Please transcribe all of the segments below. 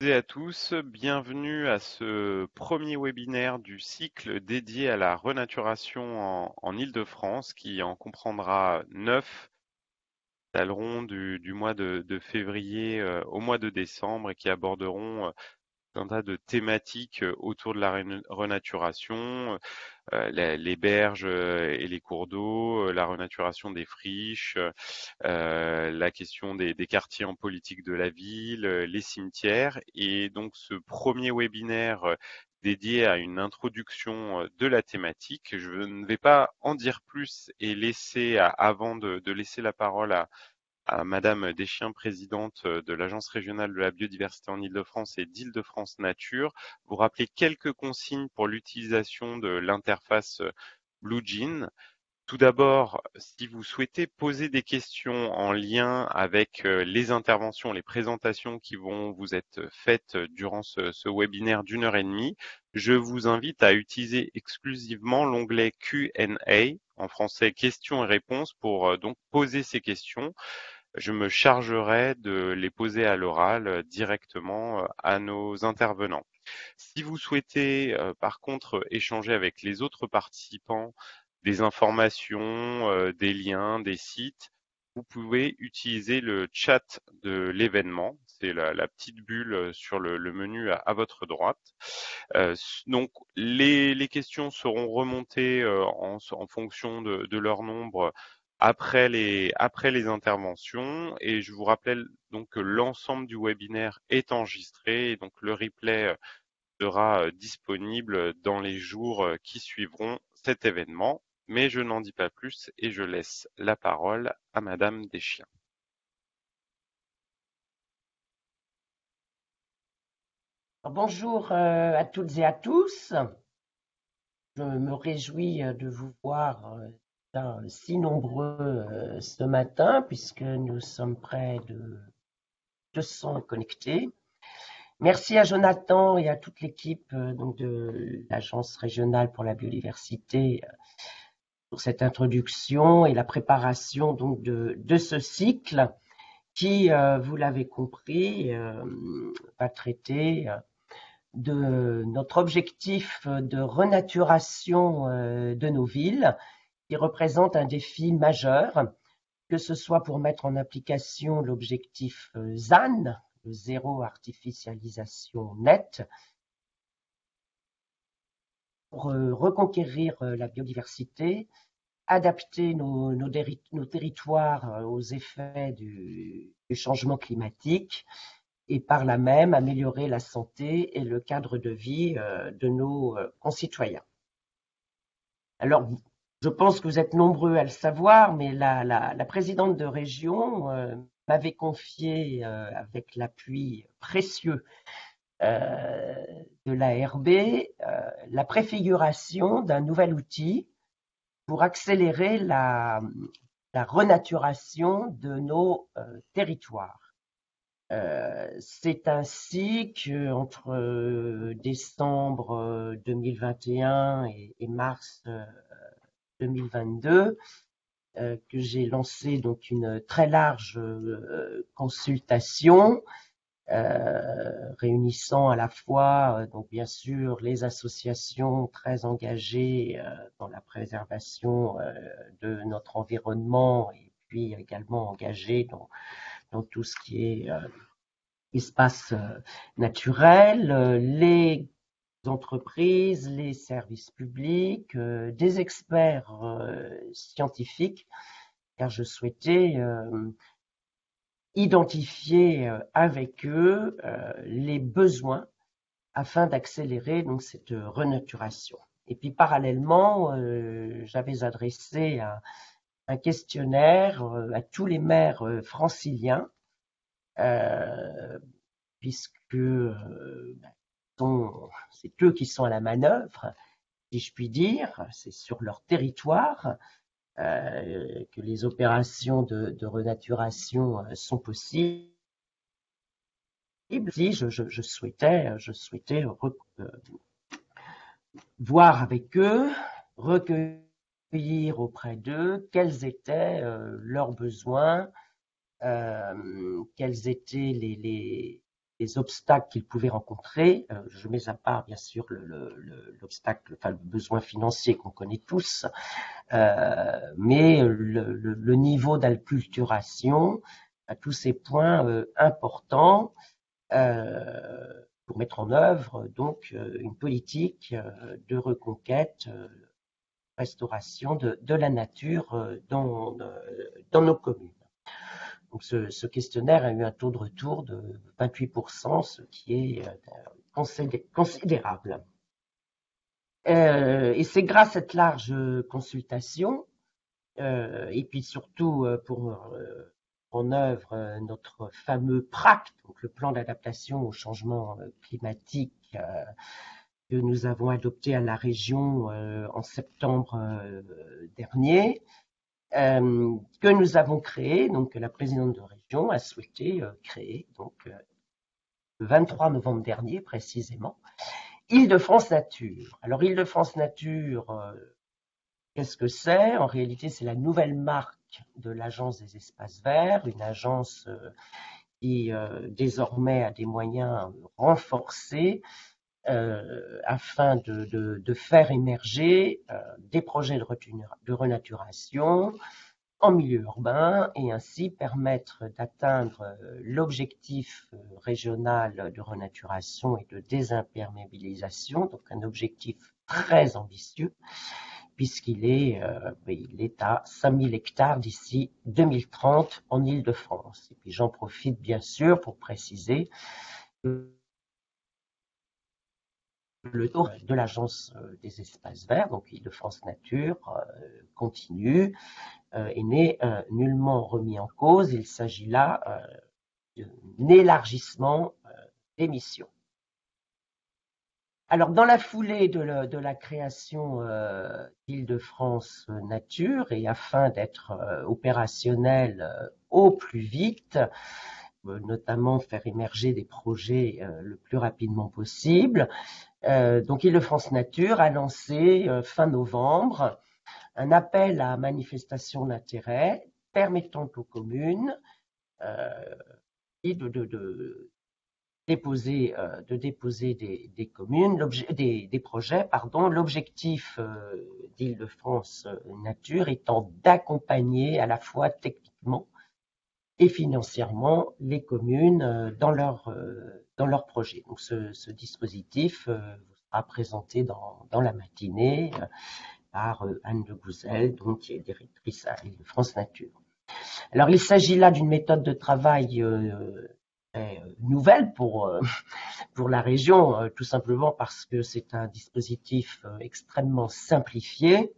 Et à tous, bienvenue à ce premier webinaire du cycle dédié à la renaturation en Île-de-France qui en comprendra 9 étalerons du mois de février au mois de décembre et qui aborderont un tas de thématiques autour de la renaturation, les berges et les cours d'eau, la renaturation des friches, la question des quartiers en politique de la ville, les cimetières. Et donc ce premier webinaire dédié à une introduction de la thématique. Je ne vais pas en dire plus et avant de laisser la parole à Madame Deschiens, présidente de l'Agence régionale de la biodiversité en Île-de-France et d'Île-de-France Nature, vous rappeler quelques consignes pour l'utilisation de l'interface BlueJean. Tout d'abord, si vous souhaitez poser des questions en lien avec les interventions, les présentations qui vont vous être faites durant ce webinaire d'1 heure et demie, je vous invite à utiliser exclusivement l'onglet Q&A, en français questions et réponses, pour donc poser ces questions. Je me chargerai de les poser à l'oral directement à nos intervenants. Si vous souhaitez par contre échanger avec les autres participants des informations, des liens, des sites, vous pouvez utiliser le chat de l'événement. C'est la petite bulle sur le menu à votre droite. Donc les questions seront remontées en fonction de leur nombre après les interventions, et je vous rappelle donc que l'ensemble du webinaire est enregistré et donc le replay sera disponible dans les jours qui suivront cet événement. Mais je n'en dis pas plus et je laisse la parole à Madame Deschiens. Bonjour à toutes et à tous. Je me réjouis de vous voir si nombreux ce matin puisque nous sommes près de 200 connectés. Merci à Jonathan et à toute l'équipe donc de l'Agence régionale pour la biodiversité pour cette introduction et la préparation donc de ce cycle qui, vous l'avez compris, va traiter de notre objectif de renaturation de nos villes, qui représente un défi majeur, que ce soit pour mettre en application l'objectif ZAN, le zéro artificialisation nette, pour reconquérir la biodiversité, adapter nos territoires aux effets du changement climatique et par là même améliorer la santé et le cadre de vie de nos concitoyens. Alors, je pense que vous êtes nombreux à le savoir, mais la présidente de région m'avait confié, avec l'appui précieux de l'ARB, la préfiguration d'un nouvel outil pour accélérer la renaturation de nos territoires. C'est ainsi qu'entre décembre 2021 et mars 2022, que j'ai lancé donc une très large consultation réunissant à la fois donc bien sûr les associations très engagées dans la préservation de notre environnement et puis également engagées dans tout ce qui est espace naturel, les entreprises, les services publics, des experts scientifiques, car je souhaitais identifier avec eux les besoins afin d'accélérer donc cette renaturation. Et puis parallèlement, j'avais adressé un questionnaire à tous les maires franciliens, puisque c'est eux qui sont à la manœuvre, si je puis dire, c'est sur leur territoire que les opérations de renaturation sont possibles. Si je souhaitais voir avec eux, recueillir auprès d'eux quels étaient leurs besoins, quels étaient les obstacles qu'ils pouvaient rencontrer. Je mets à part, bien sûr, l'obstacle, enfin, le besoin financier qu'on connaît tous, mais le niveau d'acculturation, à tous ces points importants pour mettre en œuvre donc une politique de reconquête, restauration de la nature dans nos communes. Donc ce questionnaire a eu un taux de retour de 28%, ce qui est considérable. Et c'est grâce à cette large consultation, et puis surtout pour en œuvre notre fameux PRAC, donc le plan d'adaptation au changement climatique que nous avons adopté à la région en septembre dernier, que nous avons créé, donc que la présidente de région a souhaité créer, donc le 23 novembre dernier précisément, Île-de-France Nature. Alors Île-de-France Nature, qu'est-ce que c'est? En réalité, c'est la nouvelle marque de l'Agence des espaces verts, une agence qui désormais a des moyens renforcés afin de faire émerger des projets de renaturation en milieu urbain et ainsi permettre d'atteindre l'objectif régional de renaturation et de désimperméabilisation, donc un objectif très ambitieux, puisqu'il est, il est à 5000 hectares d'ici 2030 en Île-de-France. Et puis j'en profite bien sûr pour préciser que le tour de l'Agence des espaces verts, donc Île-de-France Nature, continue et n'est nullement remis en cause. Il s'agit là d'un élargissement des missions. Alors, dans la foulée de la création d'Île-de-France Nature et afin d'être opérationnel au plus vite, notamment faire émerger des projets le plus rapidement possible, donc Île-de-France Nature a lancé fin novembre un appel à manifestation d'intérêt permettant aux communes de déposer des projets. Pardon. L'objectif d'Île-de-France Nature étant d'accompagner à la fois techniquement et financièrement les communes dans leur projet. Donc ce dispositif vous sera présenté dans la matinée par Anne de Gouzel, donc, qui est directrice à Île-de-France Nature. Alors il s'agit là d'une méthode de travail nouvelle pour la région, tout simplement parce que c'est un dispositif extrêmement simplifié.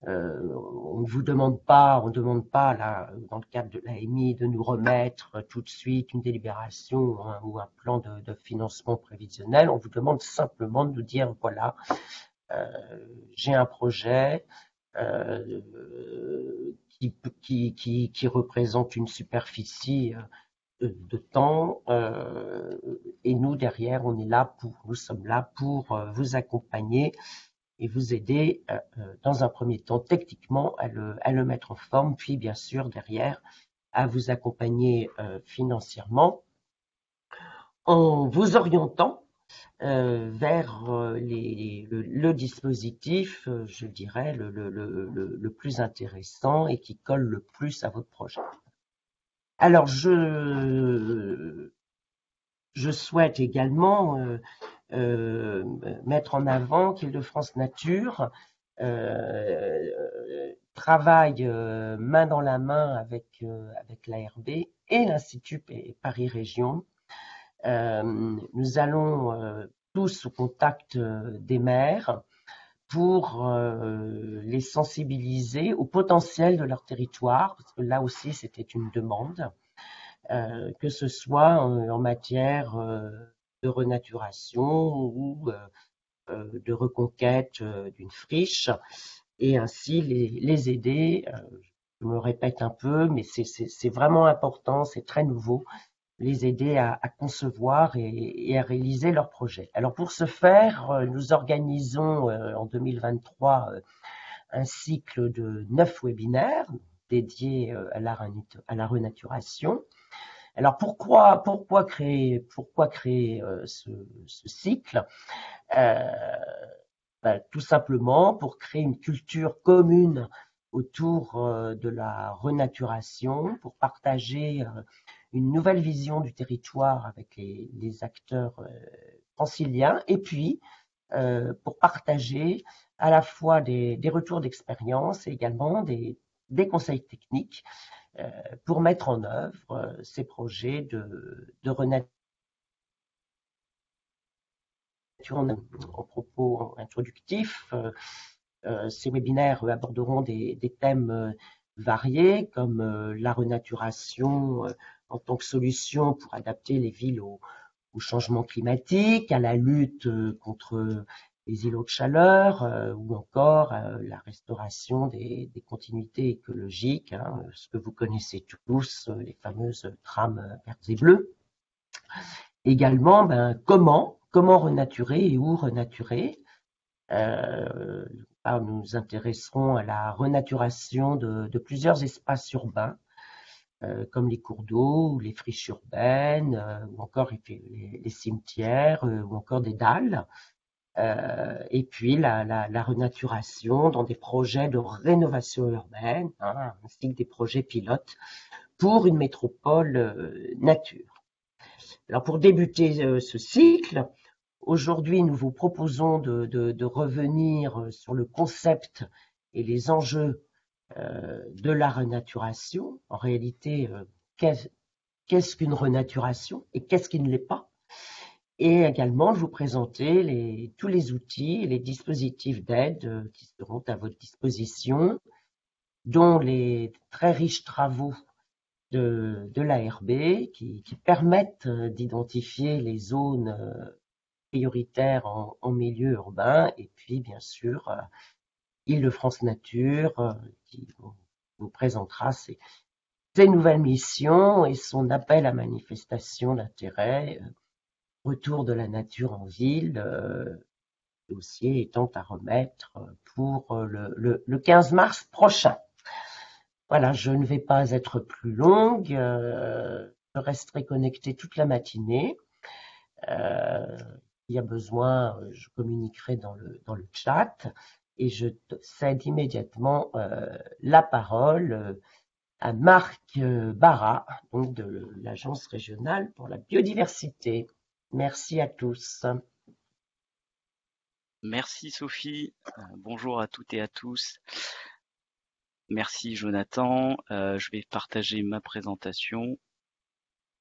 On ne demande pas là, dans le cadre de l'AMI, de nous remettre tout de suite une délibération ou un plan de financement prévisionnel. On vous demande simplement de nous dire, voilà, j'ai un projet qui représente une superficie de temps et nous derrière nous sommes là pour vous accompagner et vous aider dans un premier temps techniquement à le mettre en forme, puis bien sûr derrière à vous accompagner financièrement en vous orientant vers le dispositif, je dirais, le plus intéressant et qui colle le plus à votre projet. Alors, je souhaite également mettre en avant qu'Île-de-France Nature travaille main dans la main avec l'ARB et l'Institut Paris Région. Nous allons tous au contact des maires pour les sensibiliser au potentiel de leur territoire, parce que là aussi c'était une demande, que ce soit en matière de renaturation ou de reconquête d'une friche, et ainsi les aider. Je me répète un peu, mais c'est vraiment important, c'est très nouveau, les aider à concevoir et à réaliser leurs projets. Alors pour ce faire, nous organisons en 2023 un cycle de 9 webinaires dédiés à la renaturation. Alors pourquoi créer ce cycle? Euh, Tout simplement pour créer une culture commune autour de la renaturation, pour partager une nouvelle vision du territoire avec les acteurs franciliens, et puis pour partager à la fois des retours d'expérience et également des conseils techniques pour mettre en œuvre ces projets de renaturation. En propos introductifs, ces webinaires aborderont des thèmes variés comme la renaturation en tant que solution pour adapter les villes au changement climatique, à la lutte contre les îlots de chaleur ou encore la restauration des continuités écologiques, hein, ce que vous connaissez tous, les fameuses trames vertes et bleues. Également, comment renaturer et où renaturer. Euh, Nous nous intéresserons à la renaturation de plusieurs espaces urbains, comme les cours d'eau, ou les friches urbaines, ou encore les cimetières, ou encore des dalles. Et puis la renaturation dans des projets de rénovation urbaine, hein, ainsi que des projets pilotes pour une métropole nature. Alors pour débuter ce cycle, aujourd'hui nous vous proposons de revenir sur le concept et les enjeux de la renaturation. En réalité, qu'est-ce qu'une renaturation et qu'est-ce qui ne l'est pas? Et également de vous présenter tous les outils et les dispositifs d'aide qui seront à votre disposition, dont les très riches travaux de l'ARB qui permettent d'identifier les zones prioritaires en milieu urbain, et puis bien sûr Île-de-France Nature qui vous présentera ses nouvelles missions et son appel à manifestation d'intérêt, retour de la nature en ville, dossier étant à remettre pour le 15 mars prochain. Voilà, je ne vais pas être plus longue, je resterai connectée toute la matinée. S'il y a besoin, je communiquerai dans le chat et je cède immédiatement la parole à Marc Barra, donc de l'Agence régionale pour la biodiversité. Merci à tous. Merci Sophie, bonjour à toutes et à tous. Merci Jonathan, je vais partager ma présentation.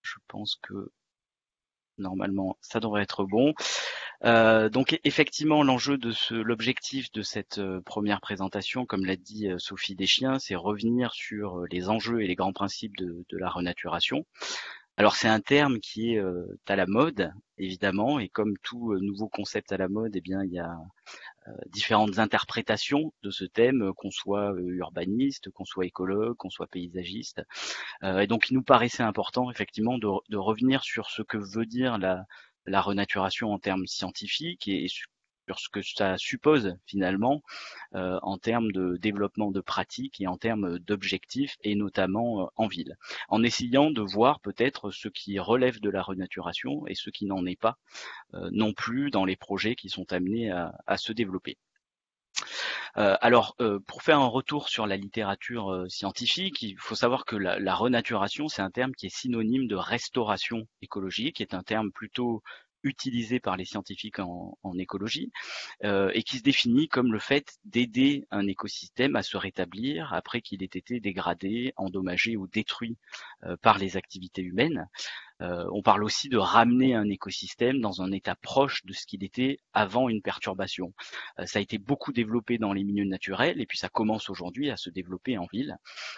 Je pense que normalement ça devrait être bon. Donc effectivement, l'objectif de cette première présentation, comme l'a dit Sophie Deschiens, c'est revenir sur les enjeux et les grands principes de la renaturation. Alors c'est un terme qui est à la mode, évidemment, et comme tout nouveau concept à la mode, eh bien il y a différentes interprétations de ce thème, qu'on soit urbaniste, qu'on soit écologue, qu'on soit paysagiste. Et donc il nous paraissait important effectivement de revenir sur ce que veut dire la renaturation en termes scientifiques et sur ce que ça suppose finalement en termes de développement de pratiques et en termes d'objectifs, et notamment en ville, en essayant de voir peut-être ce qui relève de la renaturation et ce qui n'en est pas non plus dans les projets qui sont amenés à se développer. Alors, pour faire un retour sur la littérature scientifique, il faut savoir que la renaturation, c'est un terme qui est synonyme de restauration écologique, qui est un terme plutôt utilisé par les scientifiques en écologie, et qui se définit comme le fait d'aider un écosystème à se rétablir après qu'il ait été dégradé, endommagé ou détruit par les activités humaines. On parle aussi de ramener un écosystème dans un état proche de ce qu'il était avant une perturbation. Ça a été beaucoup développé dans les milieux naturels et puis ça commence aujourd'hui à se développer en ville.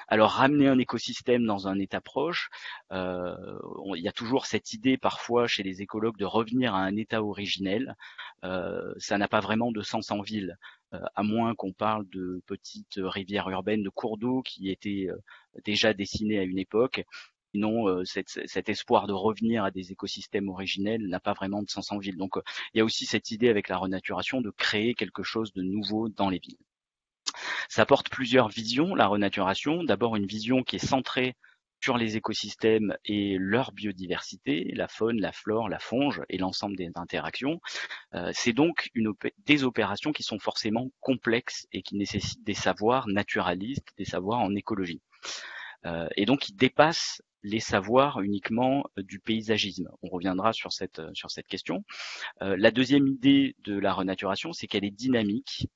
Alors ramener un écosystème dans un état proche, il y a toujours cette idée parfois chez les écologues de revenir à un état originel. Ça n'a pas vraiment de sens en ville, à moins qu'on parle de petites rivières urbaines, de cours d'eau qui étaient déjà dessinés à une époque. Sinon, cet espoir de revenir à des écosystèmes originels n'a pas vraiment de sens en ville. Donc, il y a aussi cette idée avec la renaturation de créer quelque chose de nouveau dans les villes. Ça apporte plusieurs visions, la renaturation. D'abord, une vision qui est centrée sur les écosystèmes et leur biodiversité, la faune, la flore, la fonge et l'ensemble des interactions. C'est donc des opérations qui sont forcément complexes et qui nécessitent des savoirs naturalistes, des savoirs en écologie. Et donc qui dépassent les savoirs uniquement du paysagisme. On reviendra sur cette question. La deuxième idée de la renaturation, c'est qu'elle est dynamique,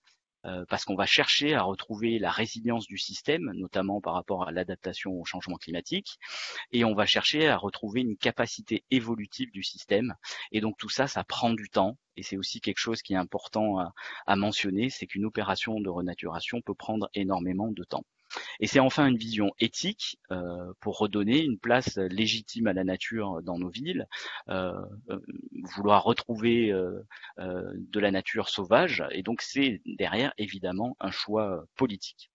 parce qu'on va chercher à retrouver la résilience du système, notamment par rapport à l'adaptation au changement climatique, et on va chercher à retrouver une capacité évolutive du système. Et donc tout ça, ça prend du temps, et c'est aussi quelque chose qui est important à mentionner, c'est qu'une opération de renaturation peut prendre énormément de temps. Et c'est enfin une vision éthique pour redonner une place légitime à la nature dans nos villes, vouloir retrouver de la nature sauvage, et donc c'est derrière évidemment un choix politique.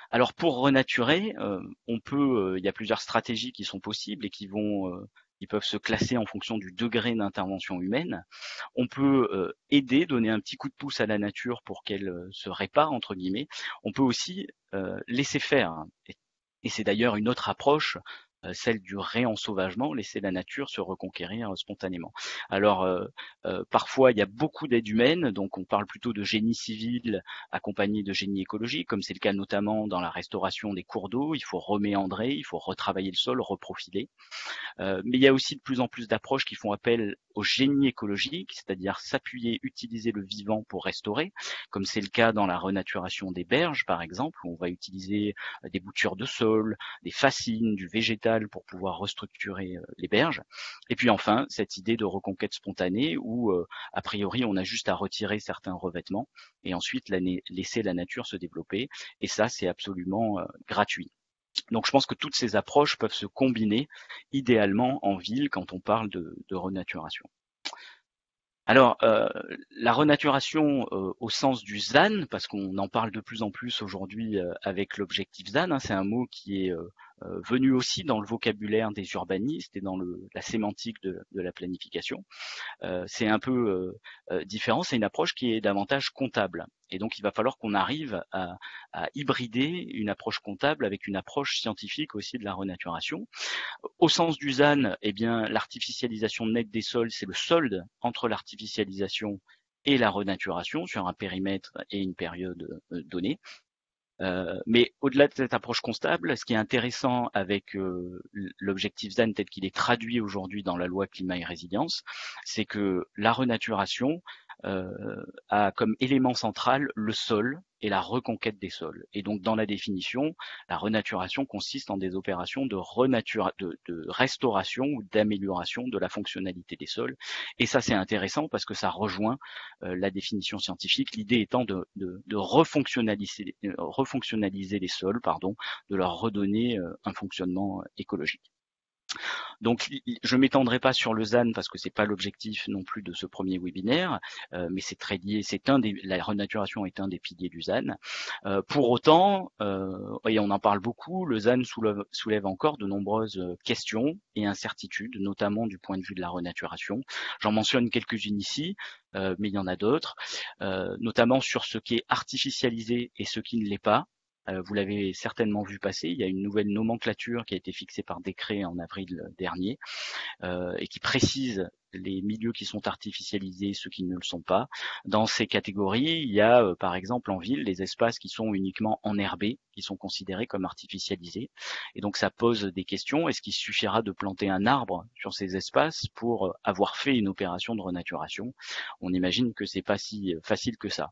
Alors pour renaturer, il y a plusieurs stratégies qui sont possibles et qui peuvent se classer en fonction du degré d'intervention humaine. On peut aider, donner un petit coup de pouce à la nature pour qu'elle se répare, entre guillemets. On peut aussi laisser faire. Et c'est d'ailleurs une autre approche, celle du réensauvagement, laisser la nature se reconquérir spontanément. Alors parfois il y a beaucoup d'aide humaine, donc on parle plutôt de génie civil accompagné de génie écologique, comme c'est le cas notamment dans la restauration des cours d'eau. Il faut reméandrer, il faut retravailler le sol, reprofiler. Mais il y a aussi de plus en plus d'approches qui font appel au génie écologique, c'est-à-dire s'appuyer, utiliser le vivant pour restaurer, comme c'est le cas dans la renaturation des berges par exemple, où on va utiliser des boutures de sol, des fascines, du végétal pour pouvoir restructurer les berges. Et puis enfin, cette idée de reconquête spontanée où a priori on a juste à retirer certains revêtements et ensuite laisser la nature se développer, et ça c'est absolument gratuit. Donc je pense que toutes ces approches peuvent se combiner idéalement en ville quand on parle de renaturation. Alors la renaturation au sens du ZAN, parce qu'on en parle de plus en plus aujourd'hui avec l'objectif ZAN, c'est un mot qui est venu aussi dans le vocabulaire des urbanistes et dans la sémantique de la planification. C'est un peu différent, c'est une approche qui est davantage comptable. Et donc il va falloir qu'on arrive à hybrider une approche comptable avec une approche scientifique aussi de la renaturation. Au sens du ZAN, eh bien, l'artificialisation nette des sols, c'est le solde entre l'artificialisation et la renaturation sur un périmètre et une période donnée. Mais au-delà de cette approche comptable, ce qui est intéressant avec l'objectif ZAN tel qu'il est traduit aujourd'hui dans la loi climat et résilience, c'est que la renaturation a comme élément central le sol et la reconquête des sols. Et donc dans la définition, la renaturation consiste en des opérations de restauration ou d'amélioration de la fonctionnalité des sols. Et ça c'est intéressant parce que ça rejoint la définition scientifique, l'idée étant de refonctionnaliser les sols, de leur redonner un fonctionnement écologique. Donc, je m'étendrai pas sur le ZAN parce que c'est pas l'objectif non plus de ce premier webinaire, mais c'est très lié. La renaturation est un des piliers du ZAN. Pour autant, et on en parle beaucoup, le ZAN soulève encore de nombreuses questions et incertitudes, notamment du point de vue de la renaturation. J'en mentionne quelques-unes ici, mais il y en a d'autres, notamment sur ce qui est artificialisé et ce qui ne l'est pas. Vous l'avez certainement vu passer, il y a une nouvelle nomenclature qui a été fixée par décret en avril dernier et qui précise les milieux qui sont artificialisés et ceux qui ne le sont pas. Dans ces catégories, il y a par exemple en ville les espaces qui sont uniquement enherbés, qui sont considérés comme artificialisés. Et donc ça pose des questions. Est-ce qu'il suffira de planter un arbre sur ces espaces pour avoir fait une opération de renaturation? On imagine que c'est pas si facile que ça.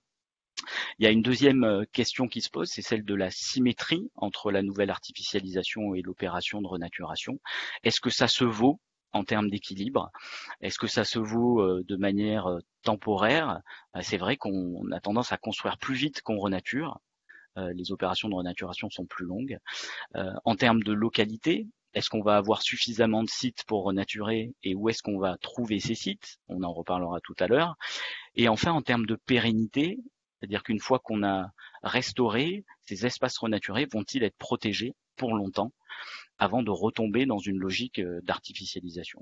Il y a une deuxième question qui se pose, c'est celle de la symétrie entre la nouvelle artificialisation et l'opération de renaturation. Est-ce que ça se vaut en termes d'équilibre? Est-ce que ça se vaut de manière temporaire? C'est vrai qu'on a tendance à construire plus vite qu'on renature. Les opérations de renaturation sont plus longues. En termes de localité, est-ce qu'on va avoir suffisamment de sites pour renaturer et où est-ce qu'on va trouver ces sites? On en reparlera tout à l'heure. Et enfin, en termes de pérennité, c'est-à-dire qu'une fois qu'on a restauré, ces espaces renaturés vont-ils être protégés pour longtemps avant de retomber dans une logique d'artificialisation?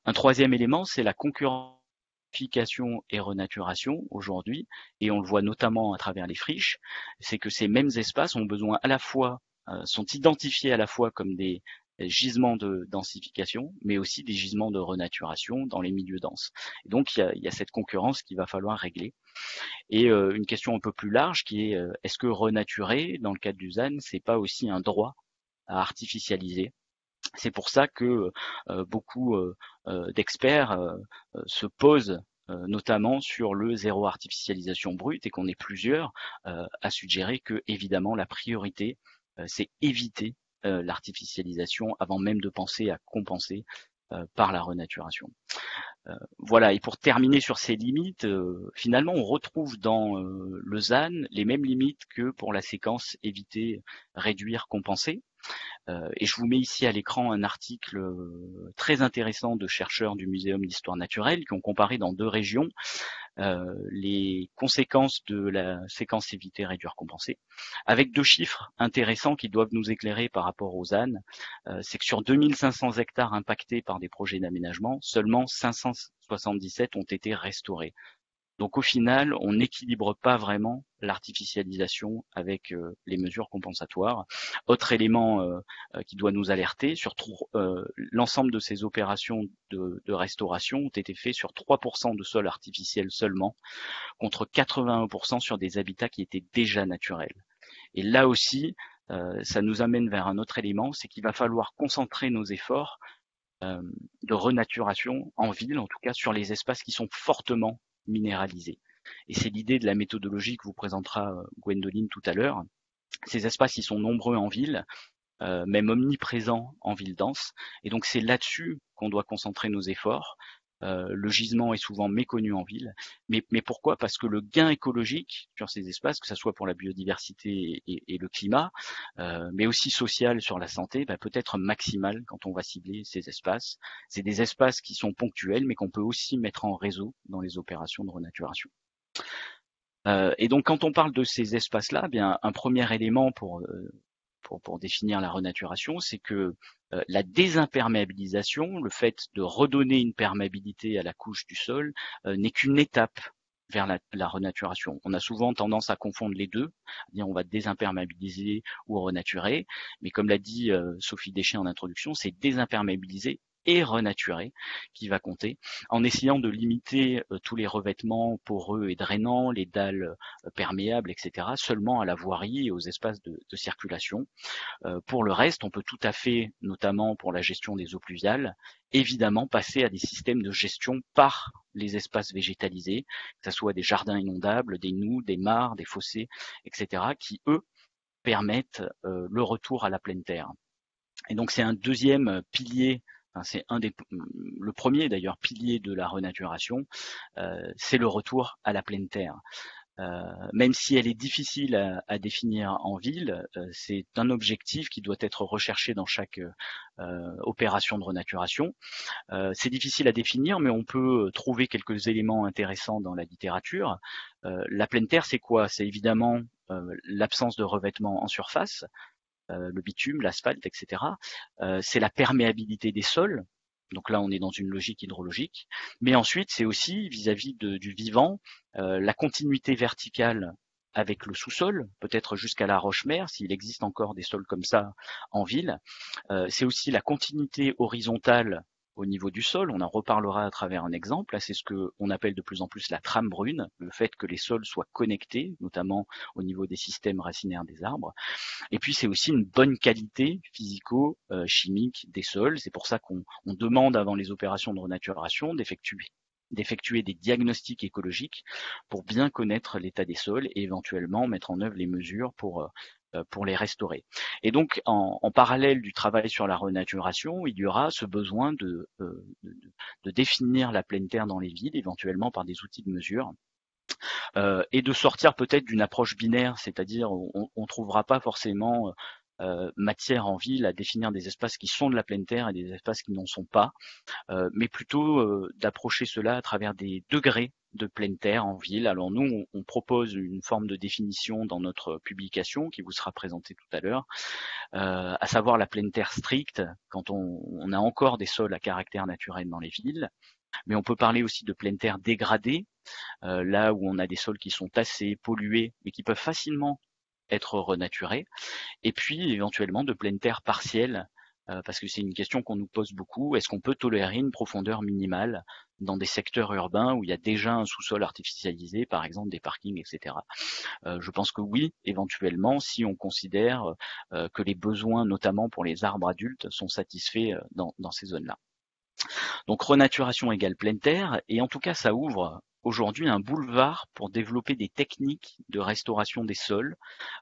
Un troisième élément, c'est la concurrentification et renaturation aujourd'hui, et on le voit notamment à travers les friches, c'est que ces mêmes espaces ont besoin à la fois sont identifiés à la fois comme des gisements de densification, mais aussi des gisements de renaturation dans les milieux denses. Et donc il y a cette concurrence qu'il va falloir régler. Et une question un peu plus large qui est est-ce que renaturer, dans le cadre du ZAN, c'est pas aussi un droit à artificialiser? C'est pour ça que beaucoup d'experts se posent notamment sur le zéro artificialisation brute et qu'on est plusieurs à suggérer que évidemment la priorité c'est éviter l'artificialisation avant même de penser à compenser par la renaturation. Voilà, et pour terminer sur ces limites, finalement on retrouve dans le ZAN les mêmes limites que pour la séquence éviter, réduire, compenser. Et je vous mets ici à l'écran un article très intéressant de chercheurs du Muséum d'histoire naturelle qui ont comparé dans 2 régions les conséquences de la séquence éviter, réduire, compenser, avec 2 chiffres intéressants qui doivent nous éclairer par rapport aux ZAN. C'est que sur 2500 hectares impactés par des projets d'aménagement, seulement 577 ont été restaurés. Donc au final, on n'équilibre pas vraiment l'artificialisation avec les mesures compensatoires. Autre élément qui doit nous alerter, sur l'ensemble de ces opérations de restauration ont été faits sur 3% de sol artificiel seulement, contre 81% sur des habitats qui étaient déjà naturels. Et là aussi, ça nous amène vers un autre élément, c'est qu'il va falloir concentrer nos efforts de renaturation en ville, en tout cas sur les espaces qui sont fortement minéralisés. Et c'est l'idée de la méthodologie que vous présentera Gwendoline tout à l'heure. Ces espaces, ils sont nombreux en ville, même omniprésents en ville dense. Et donc c'est là-dessus qu'on doit concentrer nos efforts. Le gisement est souvent méconnu en ville. Mais pourquoi? Parce que le gain écologique sur ces espaces, que ce soit pour la biodiversité et le climat, mais aussi social sur la santé, peut être maximal quand on va cibler ces espaces. C'est des espaces qui sont ponctuels, mais qu'on peut aussi mettre en réseau dans les opérations de renaturation. Et donc quand on parle de ces espaces-là, bien un premier élément pour définir la renaturation, c'est que la désimperméabilisation, le fait de redonner une perméabilité à la couche du sol, n'est qu'une étape vers la renaturation. On a souvent tendance à confondre les deux, à dire on va désimperméabiliser ou renaturer, mais comme l'a dit Sophie Déchet en introduction, c'est désimperméabiliser et renaturer qui va compter, en essayant de limiter tous les revêtements poreux et drainants, les dalles perméables, etc., seulement à la voirie et aux espaces de circulation. Pour le reste, on peut tout à fait, notamment pour la gestion des eaux pluviales, évidemment passer à des systèmes de gestion par les espaces végétalisés, que ce soit des jardins inondables, des noues, des mares, des fossés, etc., qui, eux, permettent le retour à la pleine terre. Et donc c'est un deuxième pilier, c'est le premier d'ailleurs pilier de la renaturation, c'est le retour à la pleine terre. Même si elle est difficile à définir en ville, c'est un objectif qui doit être recherché dans chaque opération de renaturation. C'est difficile à définir, mais on peut trouver quelques éléments intéressants dans la littérature. La pleine terre, c'est quoi? C'est évidemment l'absence de revêtement en surface, le bitume, l'asphalte, etc. C'est la perméabilité des sols. Donc là, on est dans une logique hydrologique. Mais ensuite, c'est aussi vis-à-vis du vivant, la continuité verticale avec le sous-sol, peut-être jusqu'à la roche-mère, s'il existe encore des sols comme ça en ville. C'est aussi la continuité horizontale au niveau du sol. On en reparlera à travers un exemple. Là, c'est ce qu'on appelle de plus en plus la trame brune, le fait que les sols soient connectés, notamment au niveau des systèmes racinaires des arbres. Et puis c'est aussi une bonne qualité physico-chimique des sols. C'est pour ça qu'on demande avant les opérations de renaturation d'effectuer des diagnostics écologiques pour bien connaître l'état des sols et éventuellement mettre en œuvre les mesures pour les restaurer. Et donc, en parallèle du travail sur la renaturation, il y aura ce besoin de définir la pleine terre dans les villes, éventuellement par des outils de mesure. Et de sortir peut-être d'une approche binaire, c'est-à-dire on trouvera pas forcément matière en ville à définir des espaces qui sont de la pleine terre et des espaces qui n'en sont pas, mais plutôt d'approcher cela à travers des degrés de pleine terre en ville. Alors nous, on propose une forme de définition dans notre publication qui vous sera présentée tout à l'heure, à savoir la pleine terre stricte, quand on a encore des sols à caractère naturel dans les villes, mais on peut parler aussi de pleine terre dégradée, là où on a des sols qui sont tassés, pollués, mais qui peuvent facilement être renaturés, et puis éventuellement de pleine terre partielle, parce que c'est une question qu'on nous pose beaucoup. Est-ce qu'on peut tolérer une profondeur minimale dans des secteurs urbains où il y a déjà un sous-sol artificialisé, par exemple des parkings, etc. Je pense que oui, éventuellement, si on considère que les besoins, notamment pour les arbres adultes, sont satisfaits dans ces zones-là. Donc renaturation égale pleine terre, et en tout cas ça ouvre aujourd'hui un boulevard pour développer des techniques de restauration des sols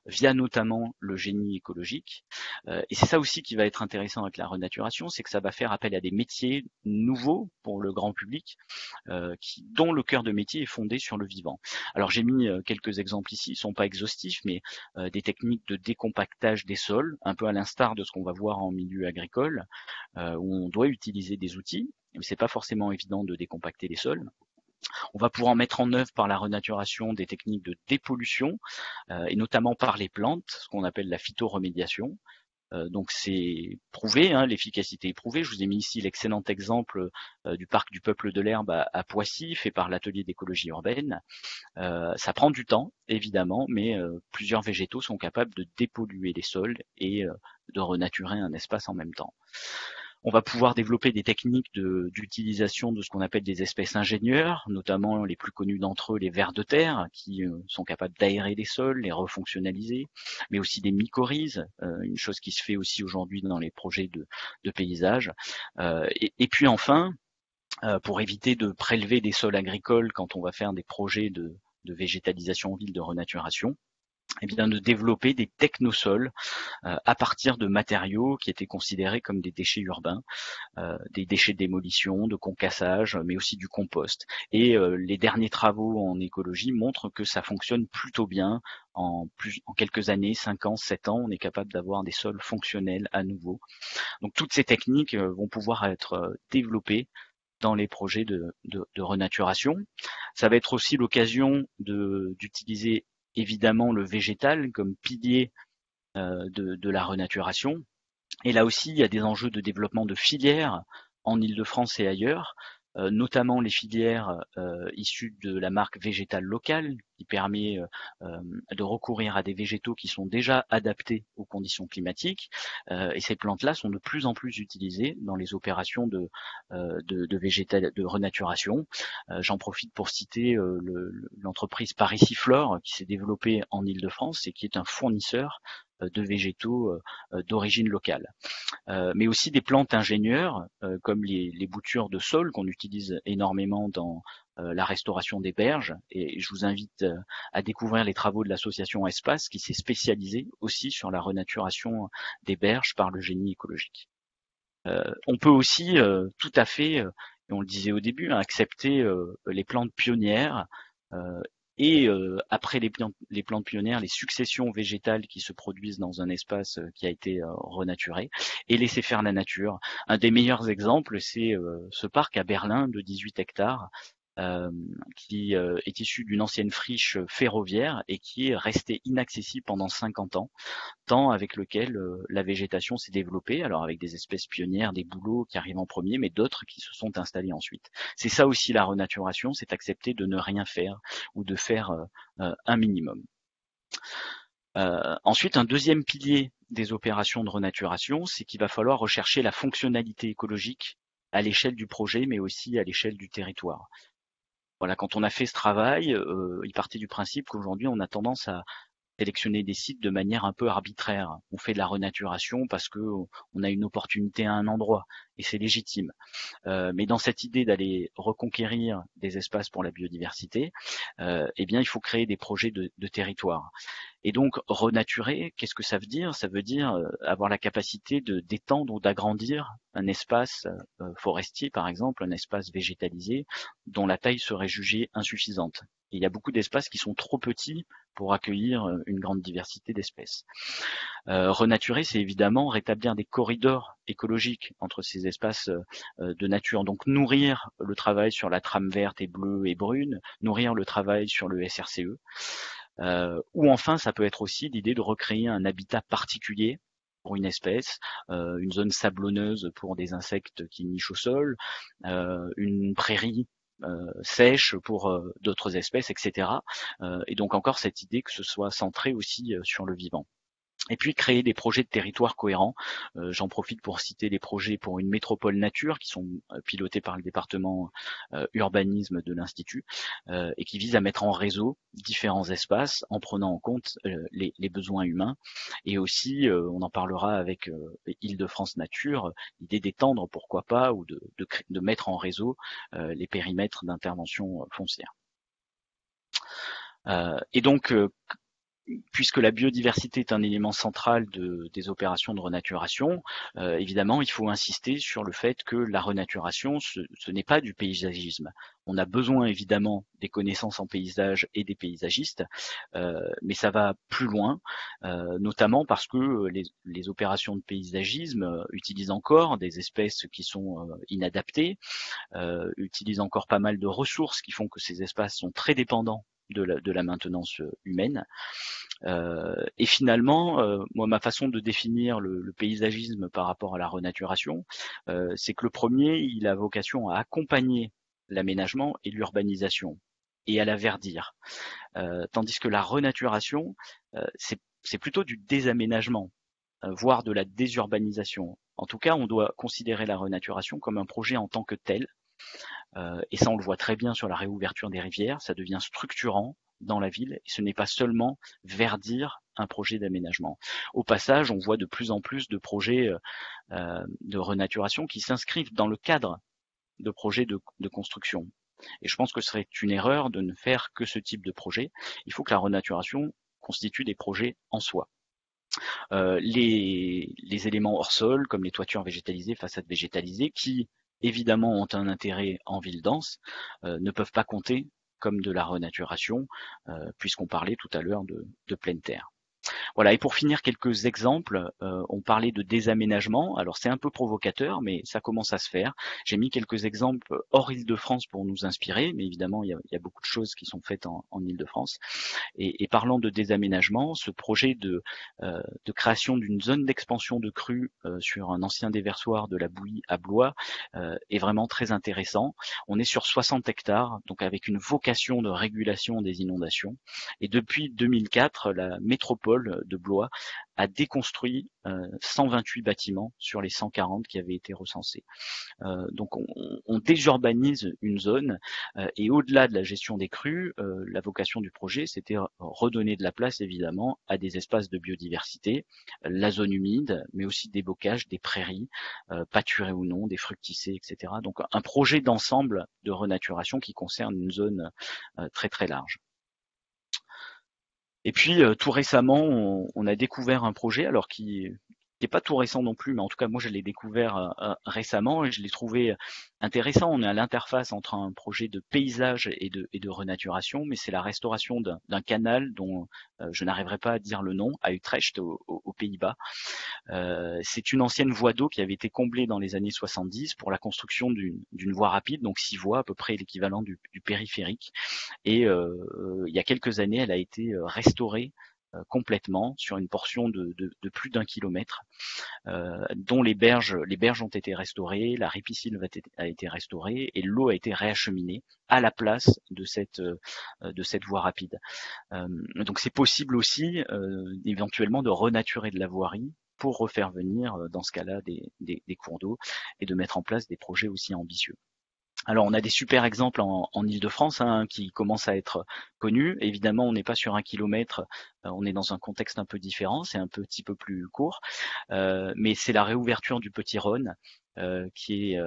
via notamment le génie écologique. Et c'est ça aussi qui va être intéressant avec la renaturation, c'est que ça va faire appel à des métiers nouveaux pour le grand public, dont le cœur de métier est fondé sur le vivant. Alors j'ai mis quelques exemples ici, ils sont pas exhaustifs, mais des techniques de décompactage des sols, un peu à l'instar de ce qu'on va voir en milieu agricole, où on doit utiliser des outils, mais c'est pas forcément évident de décompacter les sols. On va pouvoir mettre en œuvre par la renaturation des techniques de dépollution, et notamment par les plantes, ce qu'on appelle la phytoremédiation. Donc c'est prouvé, hein, l'efficacité est prouvée. Je vous ai mis ici l'excellent exemple du parc du Peuple de l'Herbe à Poissy, fait par l'atelier d'écologie urbaine. Ça prend du temps, évidemment, mais plusieurs végétaux sont capables de dépolluer les sols et de renaturer un espace en même temps. On va pouvoir développer des techniques d'utilisation de ce qu'on appelle des espèces ingénieurs, notamment les plus connus d'entre eux, les vers de terre, qui sont capables d'aérer les sols, les refonctionnaliser, mais aussi des mycorhizes, une chose qui se fait aussi aujourd'hui dans les projets de paysage. Et puis enfin, pour éviter de prélever des sols agricoles quand on va faire des projets de végétalisation en ville, de renaturation, eh bien de développer des technosols à partir de matériaux qui étaient considérés comme des déchets urbains, des déchets de démolition, de concassage, mais aussi du compost. Et les derniers travaux en écologie montrent que ça fonctionne plutôt bien. En quelques années, 5 ans, 7 ans, on est capable d'avoir des sols fonctionnels à nouveau. Donc toutes ces techniques vont pouvoir être développées dans les projets de renaturation. Ça va être aussi l'occasion d'utiliser évidemment le végétal comme pilier de la renaturation. Et là aussi, il y a des enjeux de développement de filières en Île-de-France et ailleurs, notamment les filières issues de la marque végétale locale, qui permet de recourir à des végétaux qui sont déjà adaptés aux conditions climatiques. Et ces plantes-là sont de plus en plus utilisées dans les opérations de renaturation. J'en profite pour citer l'entreprise Parisiflore, qui s'est développée en Île-de-France et qui est un fournisseur de végétaux d'origine locale. Mais aussi des plantes ingénieurs, comme les boutures de sol qu'on utilise énormément dans la restauration des berges. Et je vous invite à découvrir les travaux de l'association Espace, qui s'est spécialisée aussi sur la renaturation des berges par le génie écologique. On peut aussi tout à fait, et on le disait au début, accepter les plantes pionnières, et après les plantes pionnières, les successions végétales qui se produisent dans un espace qui a été renaturé, et laisser faire la nature. Un des meilleurs exemples, c'est ce parc à Berlin de 18 hectares, qui est issu d'une ancienne friche ferroviaire et qui est resté inaccessible pendant 50 ans, temps avec lequel la végétation s'est développée, alors avec des espèces pionnières, des bouleaux qui arrivent en premier, mais d'autres qui se sont installés ensuite. C'est ça aussi la renaturation, c'est accepter de ne rien faire ou de faire un minimum. Ensuite, un deuxième pilier des opérations de renaturation, c'est qu'il va falloir rechercher la fonctionnalité écologique à l'échelle du projet, mais aussi à l'échelle du territoire. Voilà, quand on a fait ce travail, il partait du principe qu'aujourd'hui, on a tendance à sélectionner des sites de manière un peu arbitraire. On fait de la renaturation parce que on a une opportunité à un endroit et c'est légitime. Mais dans cette idée d'aller reconquérir des espaces pour la biodiversité, eh bien, il faut créer des projets de territoire. Et donc, renaturer, qu'est-ce que ça veut dire? Ça veut dire avoir la capacité d'étendre ou d'agrandir un espace forestier, par exemple, un espace végétalisé, dont la taille serait jugée insuffisante. Et il y a beaucoup d'espaces qui sont trop petits pour accueillir une grande diversité d'espèces. Renaturer, c'est évidemment rétablir des corridors écologiques entre ces espaces de nature. Donc nourrir le travail sur la trame verte et bleue et brune, nourrir le travail sur le SRCE. Ou enfin, ça peut être aussi l'idée de recréer un habitat particulier pour une espèce, une zone sablonneuse pour des insectes qui nichent au sol, une prairie sèches pour d'autres espèces, etc. Et donc encore cette idée que ce soit centré aussi sur le vivant. Et puis créer des projets de territoire cohérents. J'en profite pour citer les projets pour une métropole nature qui sont pilotés par le département urbanisme de l'Institut et qui visent à mettre en réseau différents espaces en prenant en compte les besoins humains. Et aussi, on en parlera avec Île-de-France Nature, l'idée d'étendre, pourquoi pas, ou de mettre en réseau les périmètres d'intervention foncière. Et donc, puisque la biodiversité est un élément central des opérations de renaturation, évidemment, il faut insister sur le fait que la renaturation, ce n'est pas du paysagisme. On a besoin évidemment des connaissances en paysage et des paysagistes, mais ça va plus loin, notamment parce que les opérations de paysagisme utilisent encore des espèces qui sont inadaptées, utilisent encore pas mal de ressources qui font que ces espaces sont très dépendants de la maintenance humaine. Et finalement, moi, ma façon de définir le paysagisme par rapport à la renaturation, c'est que le premier, il a vocation à accompagner l'aménagement et l'urbanisation et à la verdir, tandis que la renaturation, c'est plutôt du désaménagement, voire de la désurbanisation. En tout cas, on doit considérer la renaturation comme un projet en tant que tel. Et ça, on le voit très bien sur la réouverture des rivières, ça devient structurant dans la ville, et ce n'est pas seulement verdir un projet d'aménagement. Au passage, on voit de plus en plus de projets de renaturation qui s'inscrivent dans le cadre de projets de construction. Et je pense que ce serait une erreur de ne faire que ce type de projet. Il faut que la renaturation constitue des projets en soi. Les éléments hors sol, comme les toitures végétalisées, façades végétalisées, qui évidemment ont un intérêt en ville dense, ne peuvent pas compter comme de la renaturation, puisqu'on parlait tout à l'heure de pleine terre. Voilà, et pour finir, quelques exemples. On parlait de désaménagement. Alors c'est un peu provocateur, mais ça commence à se faire. J'ai mis quelques exemples hors Île-de-France pour nous inspirer, mais évidemment, il y a beaucoup de choses qui sont faites en Île-de-France. Et parlant de désaménagement, ce projet de création d'une zone d'expansion de crues sur un ancien déversoir de la Bouillie à Blois est vraiment très intéressant. On est sur 60 hectares, donc avec une vocation de régulation des inondations. Et depuis 2004, la métropole de Blois a déconstruit 128 bâtiments sur les 140 qui avaient été recensés. Donc on désurbanise une zone et au-delà de la gestion des crues, la vocation du projet, c'était redonner de la place évidemment à des espaces de biodiversité, la zone humide, mais aussi des bocages, des prairies, pâturées ou non, des fructicées, etc. Donc un projet d'ensemble de renaturation qui concerne une zone très très large. Et puis tout récemment, on a découvert un projet, alors qui n'est pas tout récent non plus, mais en tout cas moi je l'ai découvert récemment et je l'ai trouvé intéressant. On est à l'interface entre un projet de paysage et de renaturation, mais c'est la restauration d'un canal dont je n'arriverai pas à dire le nom, à Utrecht, aux Pays-Bas. C'est une ancienne voie d'eau qui avait été comblée dans les années 70 pour la construction d'une voie rapide, donc 6 voies, à peu près l'équivalent du périphérique. Et il y a quelques années, elle a été restaurée complètement sur une portion de plus d'1 kilomètre, dont les berges ont été restaurées, la ripisylve a été restaurée et l'eau a été réacheminée à la place de cette voie rapide. Donc c'est possible aussi éventuellement de renaturer de la voirie pour refaire venir dans ce cas-là des cours d'eau et de mettre en place des projets aussi ambitieux. Alors on a des super exemples en Île-de-France qui commencent à être connus. Évidemment, on n'est pas sur 1 kilomètre, on est dans un contexte un peu différent, c'est un petit peu plus court, mais c'est la réouverture du Petit Rhône, qui est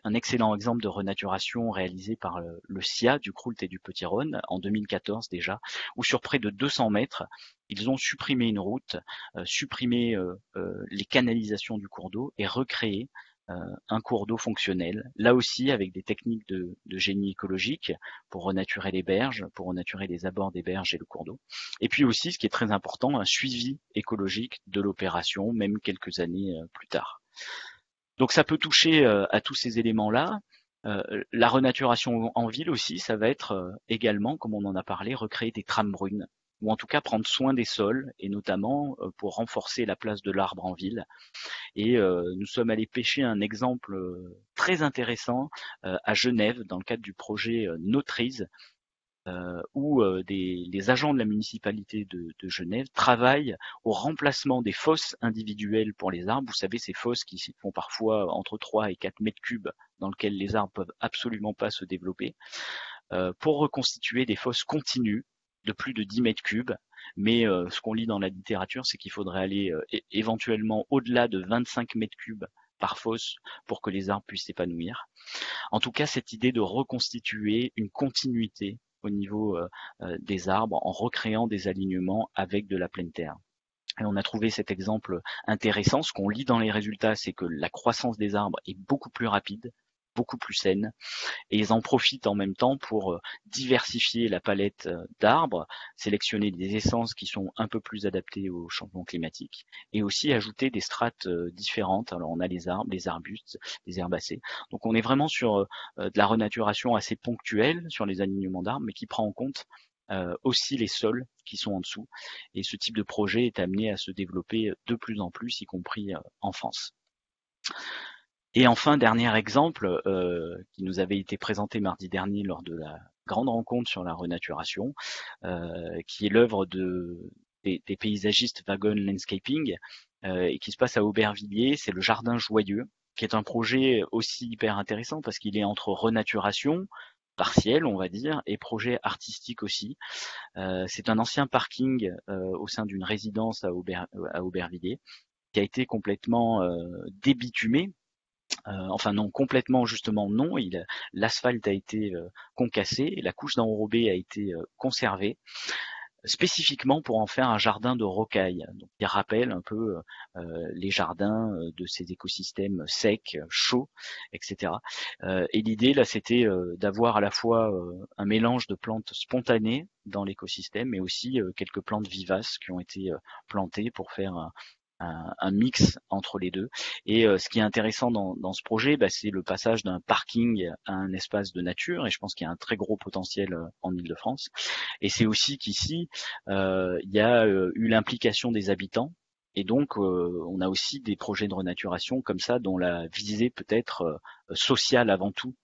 un excellent exemple de renaturation réalisé par le SIA du Croult et du Petit Rhône en 2014 déjà, où sur près de 200 mètres, ils ont supprimé une route, supprimé les canalisations du cours d'eau et recréé un cours d'eau fonctionnel, là aussi avec des techniques de génie écologique pour renaturer les berges, pour renaturer les abords des berges et le cours d'eau. Et puis aussi, ce qui est très important, un suivi écologique de l'opération, même quelques années plus tard. Donc ça peut toucher à tous ces éléments-là. La renaturation en ville aussi, ça va être également, comme on en a parlé, recréer des trames brunes, ou en tout cas prendre soin des sols, et notamment pour renforcer la place de l'arbre en ville. Et nous sommes allés pêcher un exemple très intéressant à Genève dans le cadre du projet No-Trees, où les agents de la municipalité de Genève travaillent au remplacement des fosses individuelles pour les arbres. Vous savez, ces fosses qui font parfois entre 3 et 4 mètres cubes dans lesquelles les arbres peuvent absolument pas se développer, pour reconstituer des fosses continues de plus de 10 mètres cubes. Mais ce qu'on lit dans la littérature, c'est qu'il faudrait aller éventuellement au-delà de 25 mètres cubes par fosse pour que les arbres puissent s'épanouir. En tout cas, cette idée de reconstituer une continuité au niveau des arbres en recréant des alignements avec de la pleine terre. Et on a trouvé cet exemple intéressant. Ce qu'on lit dans les résultats, c'est que la croissance des arbres est beaucoup plus rapide, beaucoup plus saine, et ils en profitent en même temps pour diversifier la palette d'arbres, sélectionner des essences qui sont un peu plus adaptées au changement climatique, et aussi ajouter des strates différentes. Alors on a les arbres, les arbustes, les herbacées. Donc on est vraiment sur de la renaturation assez ponctuelle sur les alignements d'arbres, mais qui prend en compte aussi les sols qui sont en dessous. Et ce type de projet est amené à se développer de plus en plus, y compris en France. Et enfin, dernier exemple qui nous avait été présenté mardi dernier lors de la grande rencontre sur la renaturation, qui est l'œuvre des paysagistes Wagon Landscaping et qui se passe à Aubervilliers. C'est le Jardin Joyeux, qui est un projet aussi hyper intéressant parce qu'il est entre renaturation partielle, on va dire, et projet artistique aussi. C'est un ancien parking au sein d'une résidence à Aubervilliers qui a été complètement débitumé. Enfin non, complètement justement non. L'asphalte a été concassé et la couche d'enrobé a été conservée, spécifiquement pour en faire un jardin de rocaille. Donc, il rappelle un peu les jardins de ces écosystèmes secs, chauds, etc. Et l'idée là, c'était d'avoir à la fois un mélange de plantes spontanées dans l'écosystème, mais aussi quelques plantes vivaces qui ont été plantées pour faire un mix entre les deux. Et ce qui est intéressant dans ce projet, c'est le passage d'un parking à un espace de nature, et je pense qu'il y a un très gros potentiel en Île-de-France. Et c'est aussi qu'ici, il y a eu l'implication des habitants, et donc on a aussi des projets de renaturation comme ça, dont la visée peut être sociale avant tout,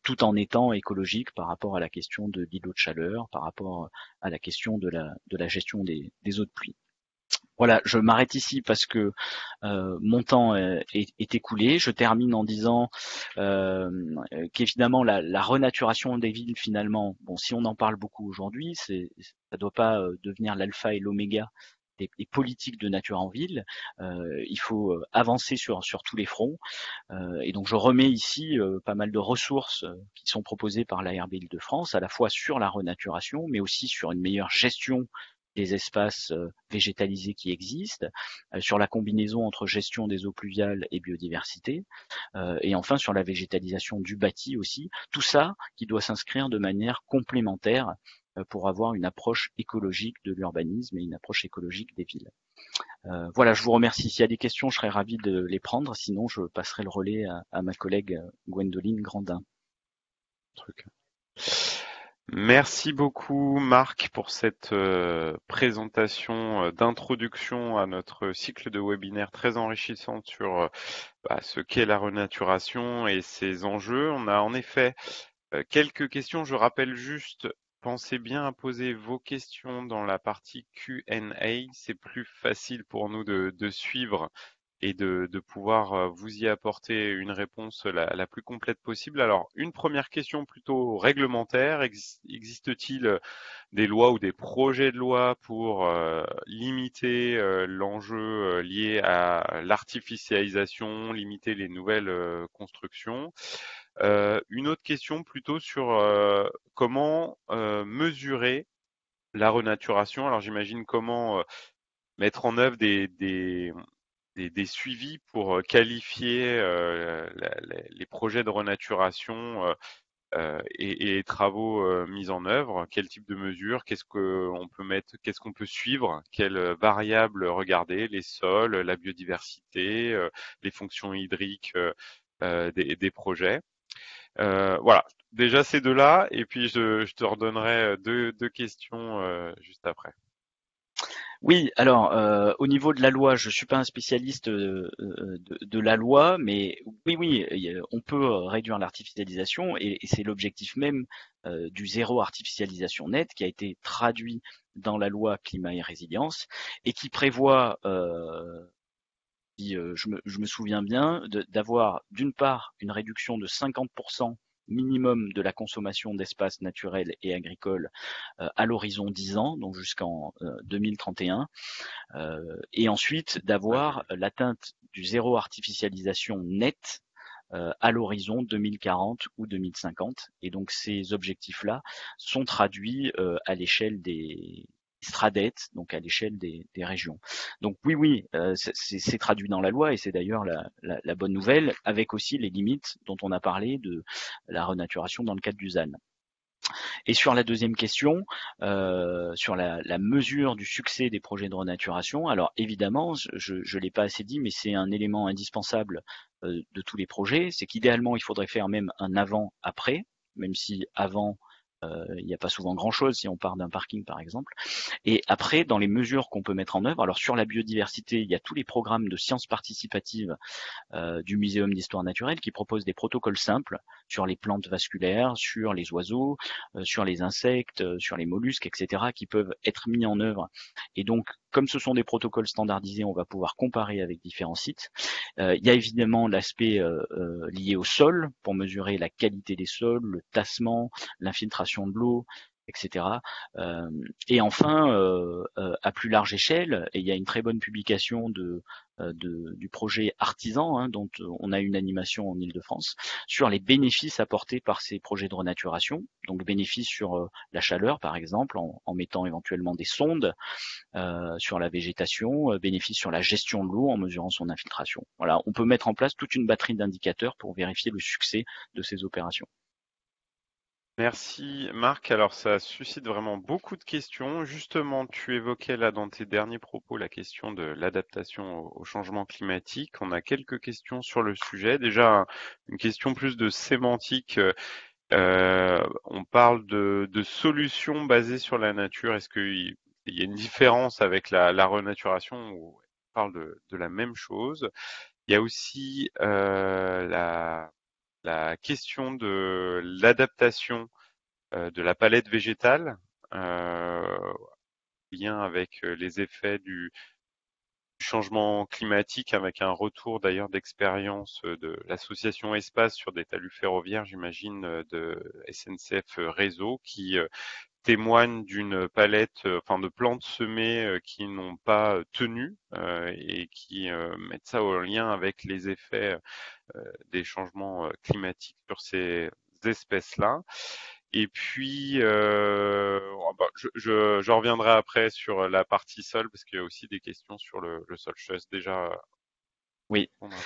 tout en étant écologique par rapport à la question de l'îlot de chaleur, par rapport à la question de la gestion des eaux de pluie. Voilà, je m'arrête ici parce que mon temps est écoulé. Je termine en disant qu'évidemment la renaturation des villes, finalement, bon, si on en parle beaucoup aujourd'hui, ça doit pas devenir l'alpha et l'oméga des politiques de nature en ville. Il faut avancer sur tous les fronts. Et donc je remets ici pas mal de ressources qui sont proposées par l'ARB Île-de-France, à la fois sur la renaturation, mais aussi sur une meilleure gestion des espaces végétalisés qui existent, sur la combinaison entre gestion des eaux pluviales et biodiversité, et enfin sur la végétalisation du bâti aussi. Tout ça qui doit s'inscrire de manière complémentaire pour avoir une approche écologique de l'urbanisme et une approche écologique des villes. Voilà, je vous remercie. S'il y a des questions, je serais ravi de les prendre. Sinon, je passerai le relais à ma collègue Gwendoline Grandin. Merci beaucoup Marc pour cette présentation d'introduction à notre cycle de webinaire très enrichissante sur ce qu'est la renaturation et ses enjeux. On a en effet quelques questions. Je rappelle juste, pensez bien à poser vos questions dans la partie Q&A. C'est plus facile pour nous de suivre et de pouvoir vous y apporter une réponse la plus complète possible. Alors, une première question plutôt réglementaire. Existe-t-il des lois ou des projets de loi pour limiter l'enjeu lié à l'artificialisation, limiter les nouvelles constructions? Une autre question plutôt sur comment mesurer la renaturation. Alors, j'imagine comment mettre en œuvre des suivis pour qualifier les projets de renaturation et les travaux mis en œuvre. Quel type de mesures? Qu'est-ce qu'on peut mettre? Qu'est-ce qu'on peut suivre? Quelles variables regarder? Les sols, la biodiversité, les fonctions hydriques des projets. Voilà. Déjà ces deux-là, et puis je te redonnerai deux questions juste après. Oui, alors au niveau de la loi, je suis pas un spécialiste de la loi, mais oui, on peut réduire l'artificialisation et c'est l'objectif même du zéro artificialisation nette qui a été traduit dans la loi climat et résilience et qui prévoit, si je me souviens bien, d'avoir d'une part une réduction de 50% minimum de la consommation d'espaces naturels et agricoles à l'horizon 10 ans, donc jusqu'en 2031. Et ensuite d'avoir l'atteinte du zéro artificialisation nette à l'horizon 2040 ou 2050. Et donc ces objectifs-là sont traduits à l'échelle des STRADET, donc à l'échelle des régions. Donc oui, c'est traduit dans la loi et c'est d'ailleurs la bonne nouvelle, avec aussi les limites dont on a parlé de la renaturation dans le cadre du ZAN. Et sur la deuxième question, sur la mesure du succès des projets de renaturation, alors évidemment, je ne l'ai pas assez dit, mais c'est un élément indispensable de tous les projets, c'est qu'idéalement, il faudrait faire même un avant-après, même si avant, il n'y a pas souvent grand-chose si on part d'un parking par exemple. Et après, dans les mesures qu'on peut mettre en œuvre, alors sur la biodiversité, il y a tous les programmes de sciences participatives du Muséum d'histoire naturelle qui propose des protocoles simples sur les plantes vasculaires, sur les oiseaux, sur les insectes, sur les mollusques, etc., qui peuvent être mis en œuvre. Et donc, comme ce sont des protocoles standardisés, on va pouvoir comparer avec différents sites. Il y a évidemment l'aspect lié au sol pour mesurer la qualité des sols, le tassement, l'infiltration de l'eau, etc. Et enfin, à plus large échelle, et il y a une très bonne publication du projet Artisan, hein, dont on a une animation en Île-de-France, sur les bénéfices apportés par ces projets de renaturation. Donc le bénéfice sur la chaleur, par exemple, en mettant éventuellement des sondes sur la végétation, bénéfice sur la gestion de l'eau en mesurant son infiltration. Voilà, on peut mettre en place toute une batterie d'indicateurs pour vérifier le succès de ces opérations. Merci Marc. Alors ça suscite vraiment beaucoup de questions. Justement, tu évoquais là dans tes derniers propos la question de l'adaptation au changement climatique. On a quelques questions sur le sujet. Déjà, une question plus de sémantique. On parle de solutions basées sur la nature. Est-ce qu'il y a une différence avec la renaturation ou on parle de la même chose? Il y a aussi la question de l'adaptation de la palette végétale, lien avec les effets du changement climatique, avec un retour d'ailleurs d'expérience de l'association Espace sur des talus ferroviaires, j'imagine, de SNCF Réseau, qui témoigne d'une palette, enfin de plantes semées qui n'ont pas tenu et qui mettent ça en lien avec les effets des changements climatiques sur ces espèces-là. Et puis, je reviendrai après sur la partie sol parce qu'il y a aussi des questions sur le sol. Je te laisse déjà Oui. répondre.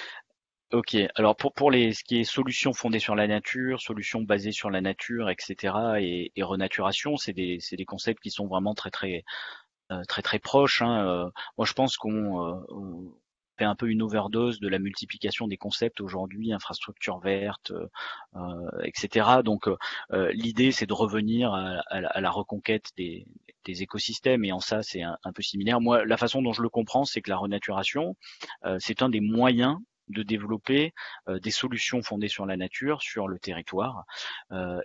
Ok, alors pour ce qui est solutions fondées sur la nature, solutions basées sur la nature, etc. et renaturation, c'est des concepts qui sont vraiment très proches, hein. Moi, je pense qu'on fait un peu une overdose de la multiplication des concepts aujourd'hui, infrastructure verte, etc. Donc, l'idée, c'est de revenir à la reconquête des écosystèmes, et en ça, c'est un peu similaire. Moi, la façon dont je le comprends, c'est que la renaturation, c'est un des moyens de développer des solutions fondées sur la nature, sur le territoire.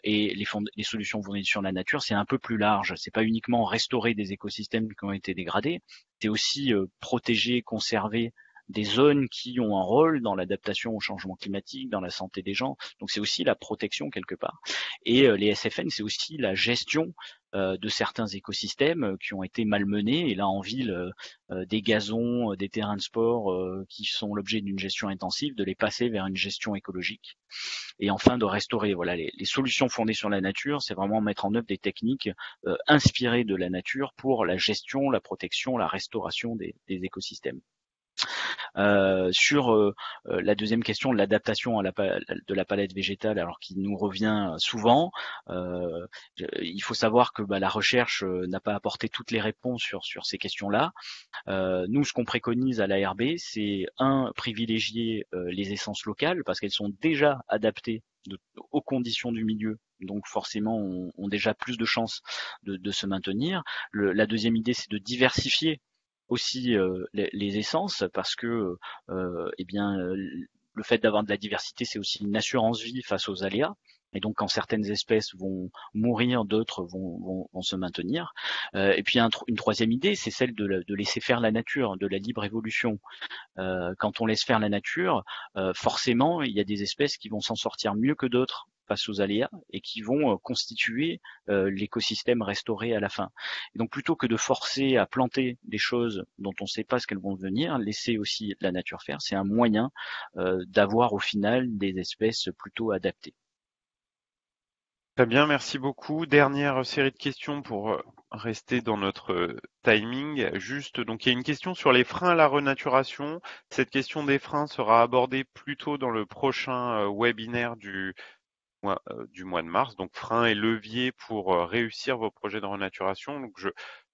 Et les solutions fondées sur la nature, c'est un peu plus large. C'est pas uniquement restaurer des écosystèmes qui ont été dégradés, c'est aussi protéger, conserver des zones qui ont un rôle dans l'adaptation au changement climatique, dans la santé des gens. Donc c'est aussi la protection quelque part. Et les SFN, c'est aussi la gestion de certains écosystèmes qui ont été malmenés. Et là, en ville, des gazons, des terrains de sport qui sont l'objet d'une gestion intensive, de les passer vers une gestion écologique. Et enfin, de restaurer. Voilà, les solutions fondées sur la nature, c'est vraiment mettre en œuvre des techniques inspirées de la nature pour la gestion, la protection, la restauration des écosystèmes. Sur la deuxième question, l'adaptation de la palette végétale, alors qui nous revient souvent, il faut savoir que la recherche n'a pas apporté toutes les réponses sur ces questions-là. Nous, ce qu'on préconise à l'ARB, c'est privilégier les essences locales parce qu'elles sont déjà adaptées aux conditions du milieu, donc forcément ont déjà plus de chances de se maintenir. La deuxième idée, c'est de diversifier aussi les essences parce que eh bien le fait d'avoir de la diversité, c'est aussi une assurance vie face aux aléas. Et donc, quand certaines espèces vont mourir, d'autres vont se maintenir. Et puis, une troisième idée, c'est celle de laisser faire la nature, de la libre évolution. Quand on laisse faire la nature, forcément, il y a des espèces qui vont s'en sortir mieux que d'autres face aux aléas et qui vont constituer l'écosystème restauré à la fin. Et donc plutôt que de forcer à planter des choses dont on ne sait pas ce qu'elles vont devenir, laisser aussi la nature faire, c'est un moyen d'avoir au final des espèces plutôt adaptées. Très bien, merci beaucoup. Dernière série de questions pour rester dans notre timing. Juste, donc il y a une question sur les freins à la renaturation. Cette question des freins sera abordée plus tôt dans le prochain webinaire du mois de mars. Donc freins et leviers pour réussir vos projets de renaturation. Donc je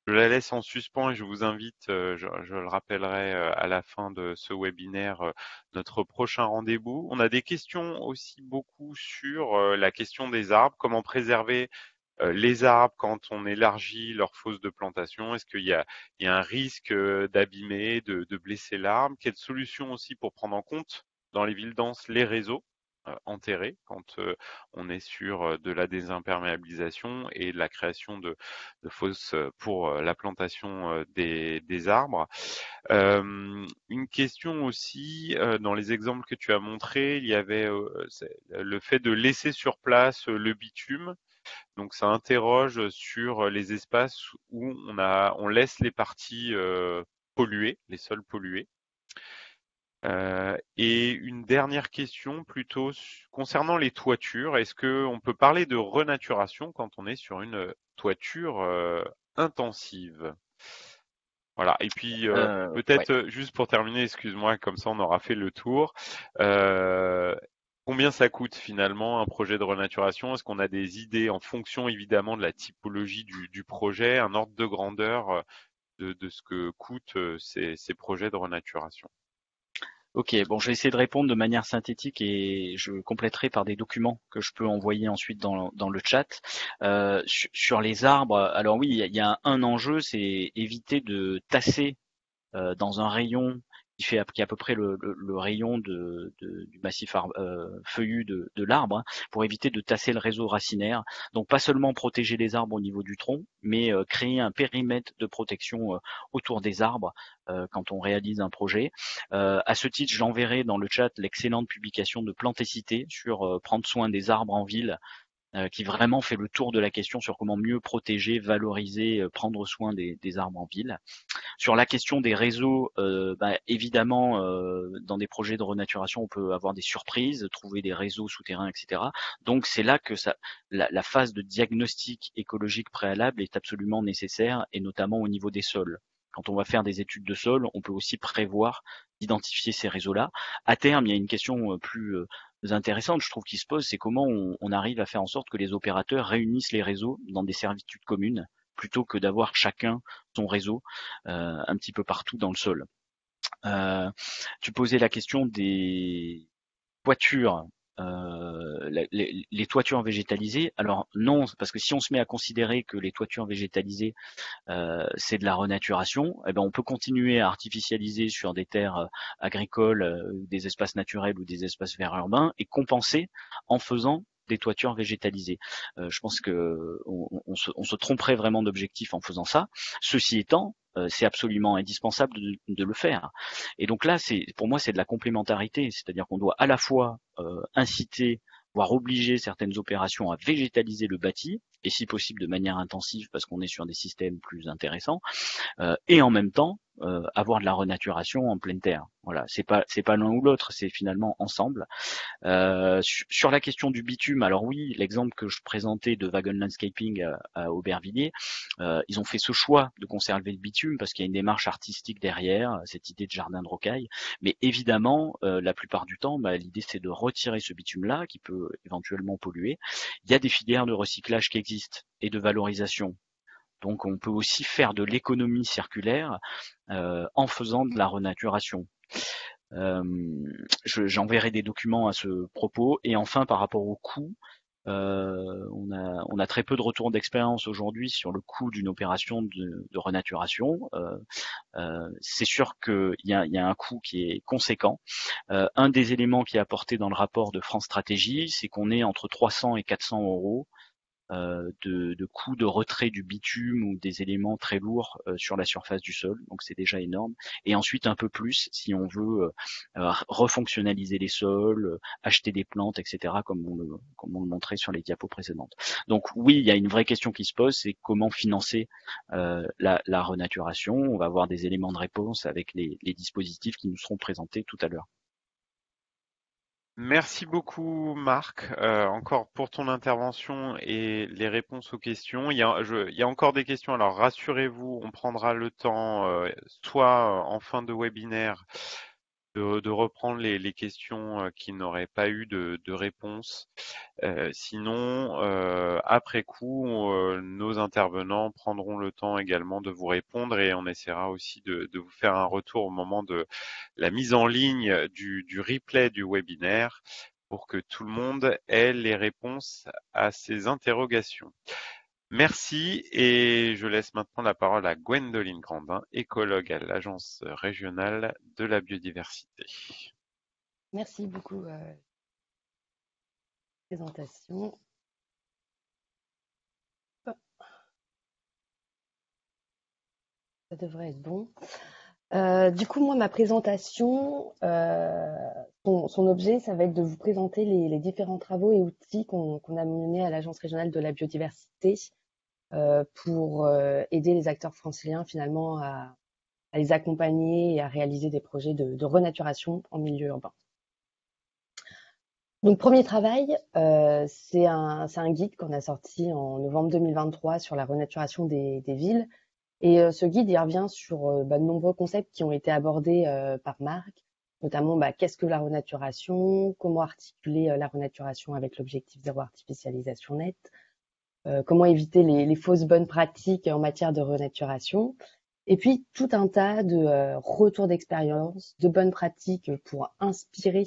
la laisse en suspens et je vous invite, je le rappellerai à la fin de ce webinaire, notre prochain rendez-vous. On a des questions aussi beaucoup sur la question des arbres, comment préserver les arbres quand on élargit leur fosse de plantation. Est-ce qu'il y a un risque d'abîmer, de blesser l'arbre? Quelles solutions aussi pour prendre en compte dans les villes denses les réseaux enterrés quand on est sur de la désimperméabilisation et de la création de fosses pour la plantation des arbres. Une question aussi, dans les exemples que tu as montrés, il y avait le fait de laisser sur place le bitume. Donc ça interroge sur les espaces où on laisse les parties polluées, les sols pollués. Et une dernière question plutôt concernant les toitures. Est-ce qu'on peut parler de renaturation quand on est sur une toiture intensive? Voilà. Et puis peut-être Ouais. juste pour terminer, excuse-moi, comme ça on aura fait le tour. Combien ça coûte finalement un projet de renaturation? Est-ce qu'on a des idées en fonction évidemment de la typologie du projet, un ordre de grandeur de ce que coûtent ces projets de renaturation? Ok, bon, je vais essayer de répondre de manière synthétique et je compléterai par des documents que je peux envoyer ensuite dans le chat. Sur les arbres, alors oui, il y a un enjeu, c'est éviter de tasser dans un rayon qui est à peu près le rayon du massif feuillu de l'arbre, hein, pour éviter de tasser le réseau racinaire. Donc pas seulement protéger les arbres au niveau du tronc, mais créer un périmètre de protection autour des arbres quand on réalise un projet. À ce titre, j'enverrai dans le chat l'excellente publication de Plantécité sur prendre soin des arbres en ville, qui vraiment fait le tour de la question sur comment mieux protéger, valoriser, prendre soin des arbres en ville. Sur la question des réseaux, évidemment, dans des projets de renaturation, on peut avoir des surprises, trouver des réseaux souterrains, etc. Donc c'est là que la phase de diagnostic écologique préalable est absolument nécessaire, et notamment au niveau des sols. Quand on va faire des études de sol, on peut aussi prévoir d'identifier ces réseaux-là. À terme, il y a une question plus intéressante, je trouve, qui se pose, c'est comment on arrive à faire en sorte que les opérateurs réunissent les réseaux dans des servitudes communes, plutôt que d'avoir chacun son réseau un petit peu partout dans le sol. Tu posais la question des toitures. Les toitures végétalisées, alors non, parce que si on se met à considérer que les toitures végétalisées c'est de la renaturation, eh ben on peut continuer à artificialiser sur des terres agricoles, des espaces naturels ou des espaces verts urbains et compenser en faisant des toitures végétalisées. Je pense que on se tromperait vraiment d'objectif en faisant ça. Ceci étant, c'est absolument indispensable de le faire. Et donc là, pour moi, c'est de la complémentarité, c'est-à-dire qu'on doit à la fois inciter, voire obliger certaines opérations à végétaliser le bâti, et si possible de manière intensive parce qu'on est sur des systèmes plus intéressants, et en même temps avoir de la renaturation en pleine terre. Voilà, c'est pas l'un ou l'autre, c'est finalement ensemble. Sur la question du bitume, alors oui, l'exemple que je présentais de Wagon Landscaping à Aubervilliers, ils ont fait ce choix de conserver le bitume parce qu'il y a une démarche artistique derrière, cette idée de jardin de rocaille. Mais évidemment, la plupart du temps, l'idée c'est de retirer ce bitume-là qui peut éventuellement polluer. Il y a des filières de recyclage qui existent et de valorisation. Donc on peut aussi faire de l'économie circulaire en faisant de la renaturation. J'enverrai des documents à ce propos. Et enfin, par rapport au coût, On a très peu de retours d'expérience aujourd'hui sur le coût d'une opération de renaturation. C'est sûr qu'il y a un coût qui est conséquent. Un des éléments qui est apporté dans le rapport de France Stratégie, c'est qu'on est entre 300 et 400 euros de coût de retrait du bitume ou des éléments très lourds sur la surface du sol, donc c'est déjà énorme. Et ensuite un peu plus si on veut refonctionnaliser les sols, acheter des plantes, etc., comme on le montrait sur les diapos précédentes. Donc oui, il y a une vraie question qui se pose, c'est comment financer la renaturation. On va avoir des éléments de réponse avec les dispositifs qui nous seront présentés tout à l'heure. Merci beaucoup Marc, encore pour ton intervention et les réponses aux questions. Il y a encore des questions, alors rassurez-vous, on prendra le temps, soit en fin de webinaire, de reprendre les questions qui n'auraient pas eu de réponse. Sinon, après coup, nos intervenants prendront le temps également de vous répondre et on essaiera aussi de vous faire un retour au moment de la mise en ligne du replay du webinaire pour que tout le monde ait les réponses à ces interrogations. Merci et je laisse maintenant la parole à Gwendoline Grandin, écologue à l'Agence régionale de la biodiversité. Merci beaucoup. Présentation. Ça devrait être bon. Du coup, moi, ma présentation, son objet, ça va être de vous présenter les différents travaux et outils qu'on a menés à l'Agence régionale de la biodiversité pour aider les acteurs franciliens finalement à les accompagner et à réaliser des projets de renaturation en milieu urbain. Donc, premier travail, c'est un guide qu'on a sorti en novembre 2023 sur la renaturation des villes. Et ce guide, il revient sur de nombreux concepts qui ont été abordés par Marc, notamment qu'est-ce que la renaturation, comment articuler la renaturation avec l'objectif zéro artificialisation nette, comment éviter les fausses bonnes pratiques en matière de renaturation, et puis tout un tas de retours d'expérience, de bonnes pratiques pour inspirer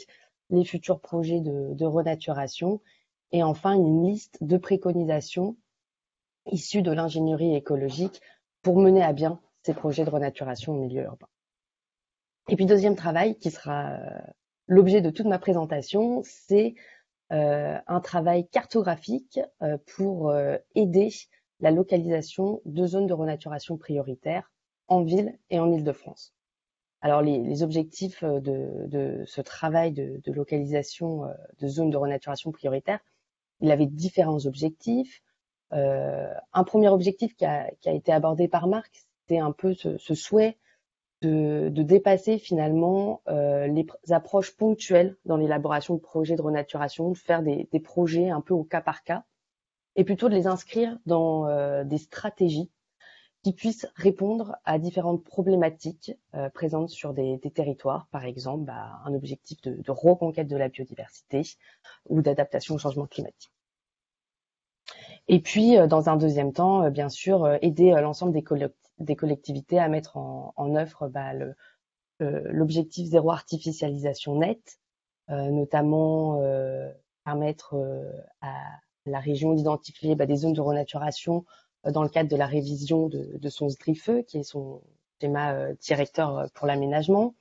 les futurs projets de renaturation, et enfin une liste de préconisations issues de l'ingénierie écologique pour mener à bien ces projets de renaturation au milieu urbain. Et puis deuxième travail qui sera l'objet de toute ma présentation, c'est un travail cartographique pour aider la localisation de zones de renaturation prioritaires en ville et en Île-de-France. Alors les objectifs de ce travail de localisation de zones de renaturation prioritaires, il avait différents objectifs. Un premier objectif qui a été abordé par Marc, c'était un peu ce souhait de dépasser finalement les approches ponctuelles dans l'élaboration de projets de renaturation, de faire des projets un peu au cas par cas, et plutôt de les inscrire dans des stratégies qui puissent répondre à différentes problématiques présentes sur des territoires, par exemple un objectif de reconquête de la biodiversité ou d'adaptation au changement climatique. Et puis, dans un deuxième temps, bien sûr, aider l'ensemble des collectivités à mettre en œuvre l'objectif zéro artificialisation nette, notamment permettre à la région d'identifier des zones de renaturation dans le cadre de la révision de son SDRIFE, qui est son schéma directeur pour l'aménagement.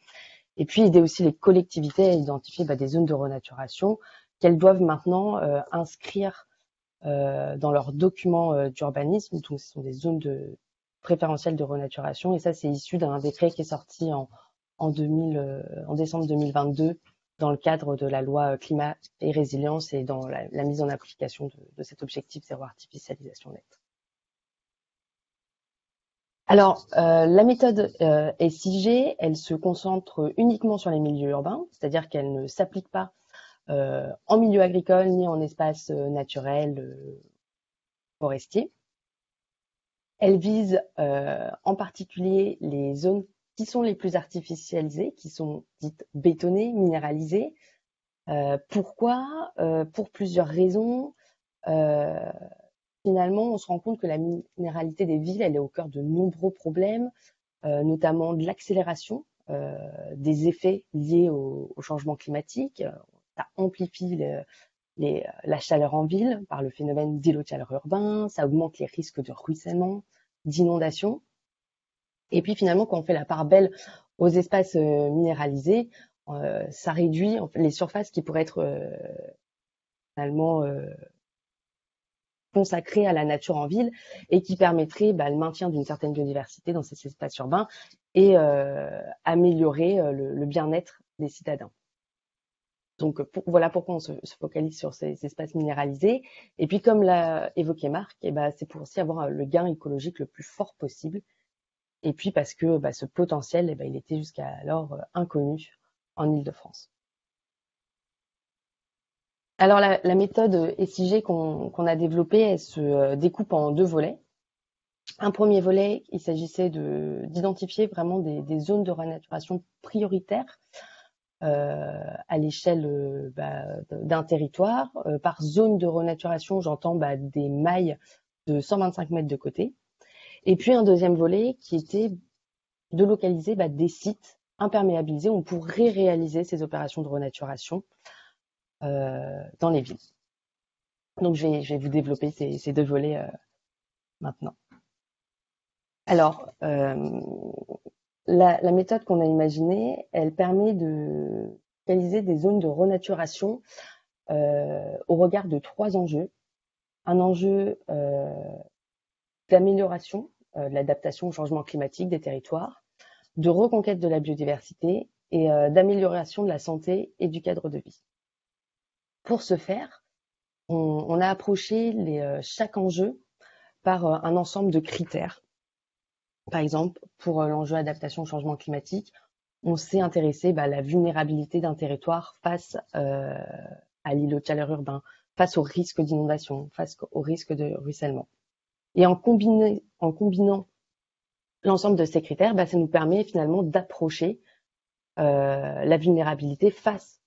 Et puis, aider aussi les collectivités à identifier des zones de renaturation qu'elles doivent maintenant inscrire dans leurs documents d'urbanisme. Donc, ce sont des zones préférentielles de renaturation. Et ça, c'est issu d'un décret qui est sorti en décembre 2022 dans le cadre de la loi climat et résilience et dans la mise en application de cet objectif zéro artificialisation nette. Alors, la méthode SIG, elle se concentre uniquement sur les milieux urbains, c'est-à-dire qu'elle ne s'applique pas en milieu agricole ni en espace naturel forestier. Elle vise en particulier les zones qui sont les plus artificialisées, qui sont dites bétonnées, minéralisées. Pourquoi Pour plusieurs raisons. Finalement, on se rend compte que la minéralité des villes, elle est au cœur de nombreux problèmes, notamment de l'accélération des effets liés au changement climatique. Ça amplifie la chaleur en ville par le phénomène d'îlots de chaleur urbain, ça augmente les risques de ruissellement, d'inondation. Et puis finalement, quand on fait la part belle aux espaces minéralisés, ça réduit les surfaces qui pourraient être finalement consacrées à la nature en ville et qui permettraient le maintien d'une certaine biodiversité dans ces espaces urbains et améliorer le bien-être des citadins. Donc voilà pourquoi on se focalise sur ces espaces minéralisés. Et puis comme l'a évoqué Marc, c'est pour aussi avoir le gain écologique le plus fort possible. Et puis parce que ce potentiel, il était jusqu'alors inconnu en Île-de-France. Alors la méthode SIG qu'on a développée, elle se découpe en 2 volets. Un premier volet, il s'agissait d'identifier vraiment des zones de renaturation prioritaires à l'échelle d'un territoire. Par zone de renaturation, j'entends des mailles de 125 mètres de côté. Et puis un deuxième volet qui était de localiser des sites imperméabilisés où on pourrait réaliser ces opérations de renaturation dans les villes. Donc je vais vous développer ces 2 volets maintenant. Alors, la méthode qu'on a imaginée, elle permet de réaliser des zones de renaturation au regard de 3 enjeux. Un enjeu d'amélioration de l'adaptation au changement climatique des territoires, de reconquête de la biodiversité et d'amélioration de la santé et du cadre de vie. Pour ce faire, on a approché chaque enjeu par un ensemble de critères. Par exemple, pour l'enjeu adaptation au changement climatique, on s'est intéressé à la vulnérabilité d'un territoire face à l'îlot de chaleur urbain, face au risque d'inondation, face au risque de ruissellement. Et en combinant l'ensemble de ces critères, ça nous permet finalement d'approcher la vulnérabilité face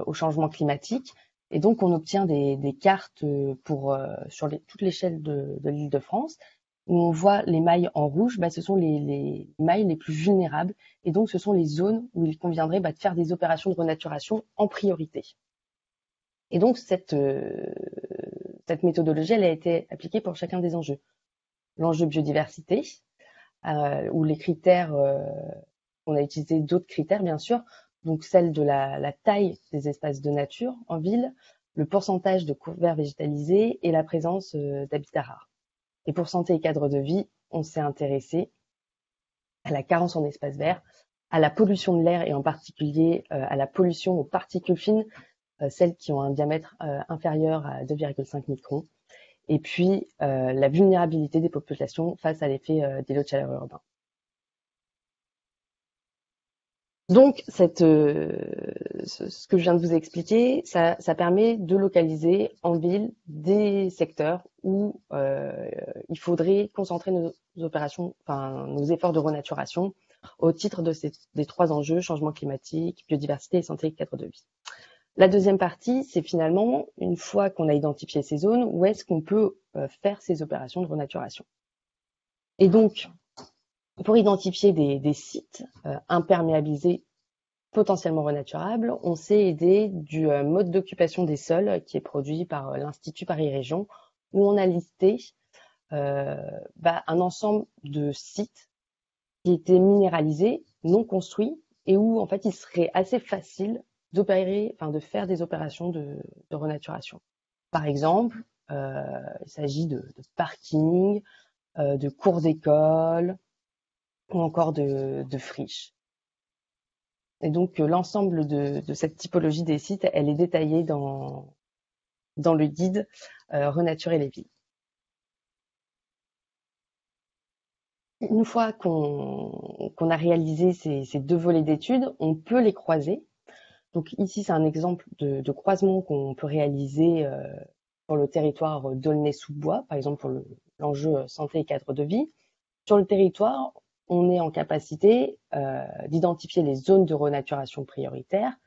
au changement climatique. Et donc, on obtient des cartes sur toute l'échelle de l'Île-de-France, où on voit les mailles en rouge, ce sont les mailles les plus vulnérables. Et donc, ce sont les zones où il conviendrait de faire des opérations de renaturation en priorité. Et donc, cette méthodologie, elle a été appliquée pour chacun des enjeux. L'enjeu biodiversité, où les critères, on a utilisé d'autres critères, bien sûr, donc celle de la taille des espaces de nature en ville, le pourcentage de couverts végétalisés et la présence d'habitats rares. Et pour santé et cadre de vie, on s'est intéressé à la carence en espaces verts, à la pollution de l'air et en particulier à la pollution aux particules fines, celles qui ont un diamètre inférieur à 2,5 microns, et puis la vulnérabilité des populations face à l'effet d'îlots de chaleur urbain. Donc, ce que je viens de vous expliquer, ça permet de localiser en ville des secteurs où il faudrait concentrer nos opérations, nos efforts de renaturation au titre des 3 enjeux, changement climatique, biodiversité et santé et cadre de vie. La deuxième partie, c'est finalement, une fois qu'on a identifié ces zones, où est-ce qu'on peut faire ces opérations de renaturation. Et donc, pour identifier des sites imperméabilisés potentiellement renaturables, on s'est aidé du mode d'occupation des sols qui est produit par l'Institut Paris Région, où on a listé un ensemble de sites qui étaient minéralisés, non construits, et où en fait il serait assez facile de faire des opérations de renaturation. Par exemple, il s'agit de parkings, de cours d'école ou encore de friches. Et donc l'ensemble de cette typologie des sites, elle est détaillée dans le guide Renaturer les villes. Une fois qu'on a réalisé ces 2 volets d'études, on peut les croiser. Donc ici, c'est un exemple de croisement qu'on peut réaliser sur le territoire d'Aulnay-sous-Bois, par exemple pour l'enjeu santé et cadre de vie. Sur le territoire, on est en capacité d'identifier les zones de renaturation prioritaires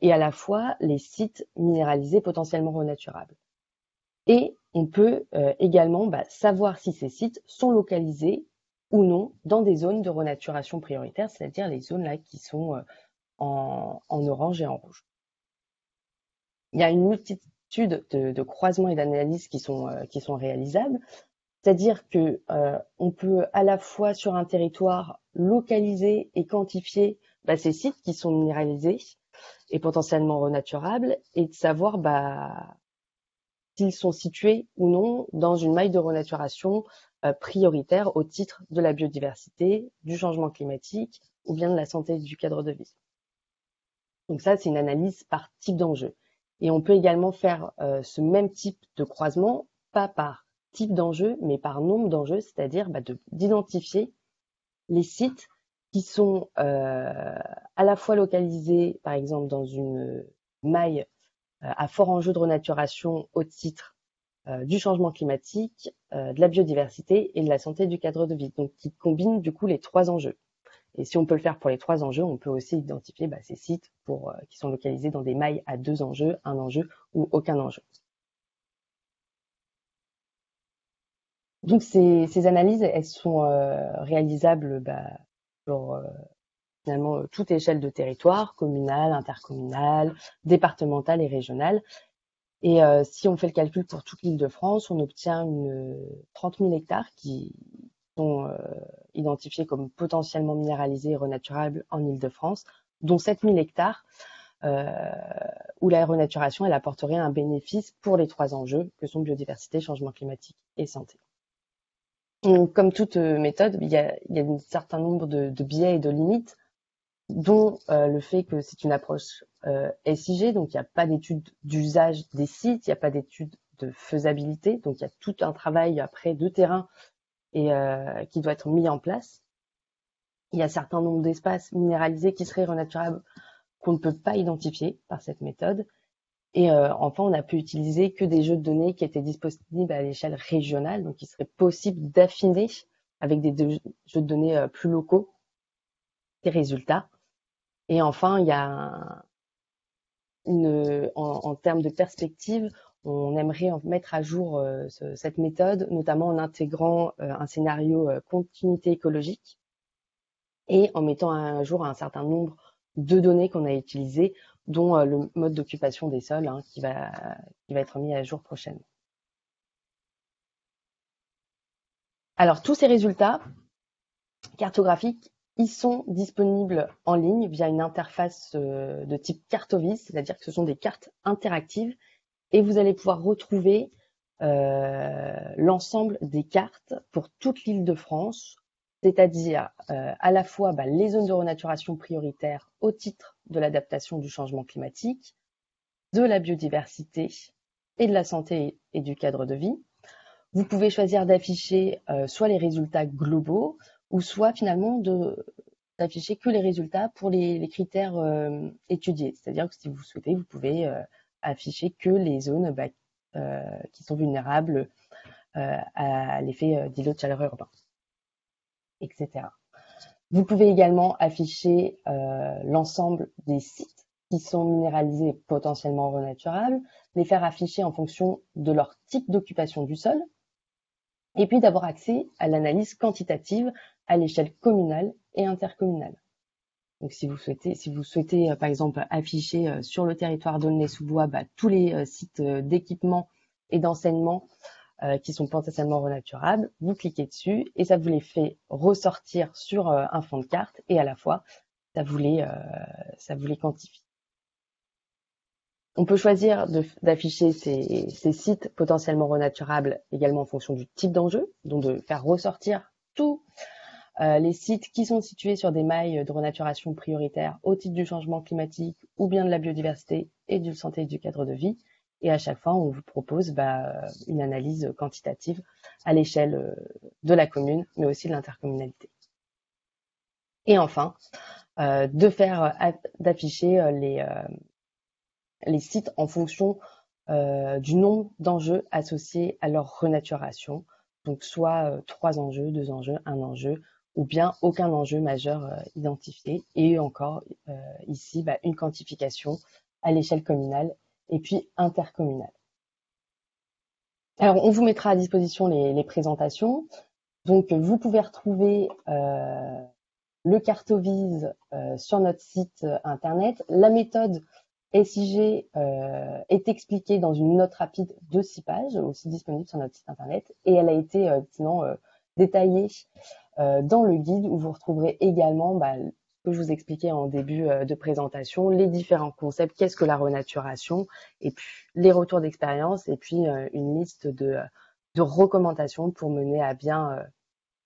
et à la fois les sites minéralisés potentiellement renaturables. Et on peut également savoir si ces sites sont localisés ou non dans des zones de renaturation prioritaire, c'est-à-dire les zones là qui sont en orange et en rouge. Il y a une multitude de croisements et d'analyses qui sont réalisables. C'est-à-dire que on peut à la fois sur un territoire localiser et quantifier ces sites qui sont minéralisés et potentiellement renaturables, et de savoir s'ils sont situés ou non dans une maille de renaturation prioritaire au titre de la biodiversité, du changement climatique ou bien de la santé du cadre de vie. Donc ça, c'est une analyse par type d'enjeu. Et on peut également faire ce même type de croisement, pas par type d'enjeu, mais par nombre d'enjeux, c'est-à-dire d'identifier les sites qui sont à la fois localisés, par exemple, dans une maille à fort enjeu de renaturation au titre du changement climatique, de la biodiversité et de la santé du cadre de vie, donc qui combine du coup les 3 enjeux. Et si on peut le faire pour les 3 enjeux, on peut aussi identifier ces sites qui sont localisés dans des mailles à 2 enjeux, 1 enjeu ou aucun enjeu. Donc ces analyses, elles sont réalisables sur finalement toute échelle de territoire, communale, intercommunale, départementale et régionale. Et si on fait le calcul pour toute l'Île-de-France, on obtient 30 000 hectares qui sont identifiés comme potentiellement minéralisés et renaturables en Île-de-France, dont 7 000 hectares où la renaturation elle apporterait un bénéfice pour les 3 enjeux que sont biodiversité, changement climatique et santé. Donc, comme toute méthode, il y a un certain nombre de biais et de limites, dont le fait que c'est une approche SIG, donc il n'y a pas d'étude d'usage des sites, il n'y a pas d'étude de faisabilité, donc il y a tout un travail après de terrain et qui doit être mis en place. Il y a un certain nombre d'espaces minéralisés qui seraient renaturables qu'on ne peut pas identifier par cette méthode. Et enfin, on a pu utiliser que des jeux de données qui étaient disponibles à l'échelle régionale, donc il serait possible d'affiner avec des jeux de données plus locaux des résultats. Et enfin, il y a en termes de perspective, on aimerait mettre à jour cette méthode, notamment en intégrant un scénario continuité écologique et en mettant à jour un certain nombre de données qu'on a utilisées, dont le mode d'occupation des sols qui va être mis à jour prochainement. Alors, tous ces résultats cartographiques, ils sont disponibles en ligne via une interface de type Cartovis, c'est-à-dire que ce sont des cartes interactives et vous allez pouvoir retrouver l'ensemble des cartes pour toute l'Île-de-France, c'est-à-dire à la fois les zones de renaturation prioritaires au titre de l'adaptation du changement climatique, de la biodiversité et de la santé et du cadre de vie. Vous pouvez choisir d'afficher soit les résultats globaux ou soit finalement d'afficher que les résultats pour les critères étudiés. C'est-à-dire que si vous souhaitez, vous pouvez afficher que les zones qui sont vulnérables à l'effet d'îlot de chaleur urbain, etc. Vous pouvez également afficher l'ensemble des sites qui sont minéralisés et potentiellement renaturables, les faire afficher en fonction de leur type d'occupation du sol, et puis d'avoir accès à l'analyse quantitative à l'échelle communale et intercommunale. Donc si vous souhaitez par exemple afficher sur le territoire d'Aulnay-sous-Bois tous les sites d'équipement et d'enseignement qui sont potentiellement renaturables, vous cliquez dessus et ça vous les fait ressortir sur un fond de carte et à la fois ça vous les quantifie. On peut choisir d'afficher ces sites potentiellement renaturables également en fonction du type d'enjeu, donc de faire ressortir tous les sites qui sont situés sur des mailles de renaturation prioritaires au titre du changement climatique ou bien de la biodiversité et de la santé et du cadre de vie. Et à chaque fois, on vous propose une analyse quantitative à l'échelle de la commune, mais aussi de l'intercommunalité. Et enfin, d'afficher les sites en fonction du nombre d'enjeux associés à leur renaturation. Donc soit 3 enjeux, 2 enjeux, 1 enjeu, ou bien aucun enjeu majeur identifié. Et encore ici, une quantification à l'échelle communale et puis intercommunale. Alors, on vous mettra à disposition les présentations. Donc, vous pouvez retrouver le Cartovis sur notre site internet. La méthode SIG est expliquée dans une note rapide de 6 pages, aussi disponible sur notre site internet, et elle a été sinon détaillée dans le guide où vous retrouverez également ce que je vous expliquais en début de présentation, les différents concepts, qu'est-ce que la renaturation, et puis les retours d'expérience, et puis une liste de recommandations pour mener à bien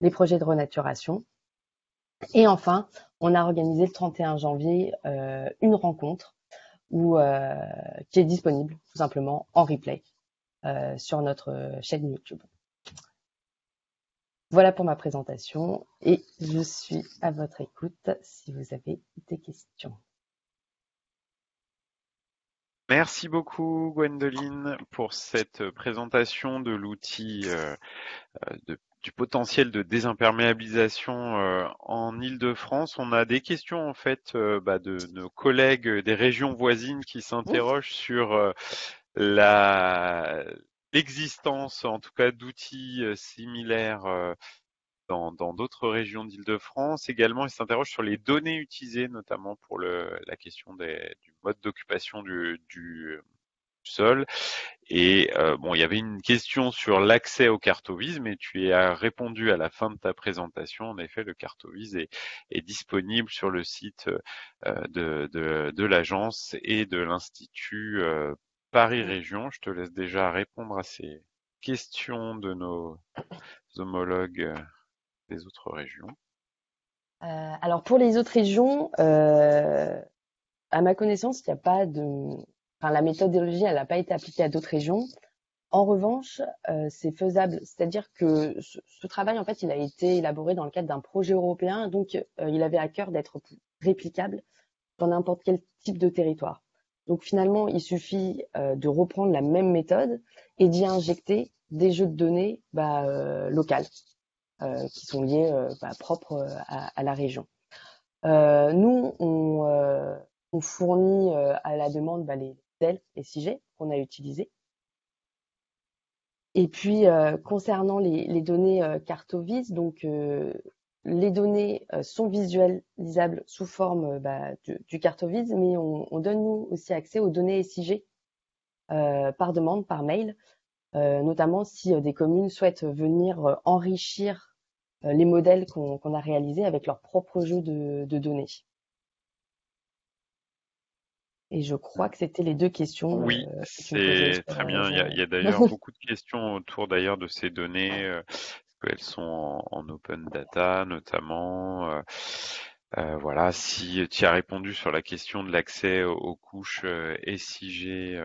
les projets de renaturation. Et enfin, on a organisé le 31 janvier une rencontre qui est disponible tout simplement en replay sur notre chaîne YouTube. Voilà pour ma présentation et je suis à votre écoute si vous avez des questions. Merci beaucoup Gwendoline pour cette présentation de l'outil du potentiel de désimperméabilisation en Île-de-France. On a des questions en fait de nos collègues des régions voisines qui s'interrogent sur l'existence en tout cas d'outils similaires dans d'autres régions d'Île-de-France. Également, ils s'interrogent sur les données utilisées, notamment pour la question du mode d'occupation du sol. Et il y avait une question sur l'accès au Cartovise, mais tu y as répondu à la fin de ta présentation. En effet, le Cartovise est disponible sur le site de l'agence et de l'Institut Paris Région. Je te laisse déjà répondre à ces questions de nos homologues des autres régions. Alors pour les autres régions, à ma connaissance, il n'y a pas la méthodologie, elle n'a pas été appliquée à d'autres régions. En revanche, c'est faisable, c'est-à-dire que ce travail, en fait, il a été élaboré dans le cadre d'un projet européen, donc il avait à cœur d'être réplicable dans n'importe quel type de territoire. Donc finalement, il suffit de reprendre la même méthode et d'y injecter des jeux de données locales qui sont liés propres à la région. Nous, on fournit à la demande les modèles SIG qu'on a utilisés. Et puis, concernant les données Cartovis, donc les données sont visualisables sous forme du Cartovis, mais on donne nous aussi accès aux données SIG par demande, par mail, notamment si des communes souhaitent venir enrichir les modèles qu'on a réalisés avec leur propre jeu de données. Et je crois que c'était les deux questions. Oui, c'est très bien. Il y a d'ailleurs beaucoup de questions autour d'ailleurs de ces données. Est-ce qu'elles sont en open data notamment voilà, si tu as répondu sur la question de l'accès aux couches SIG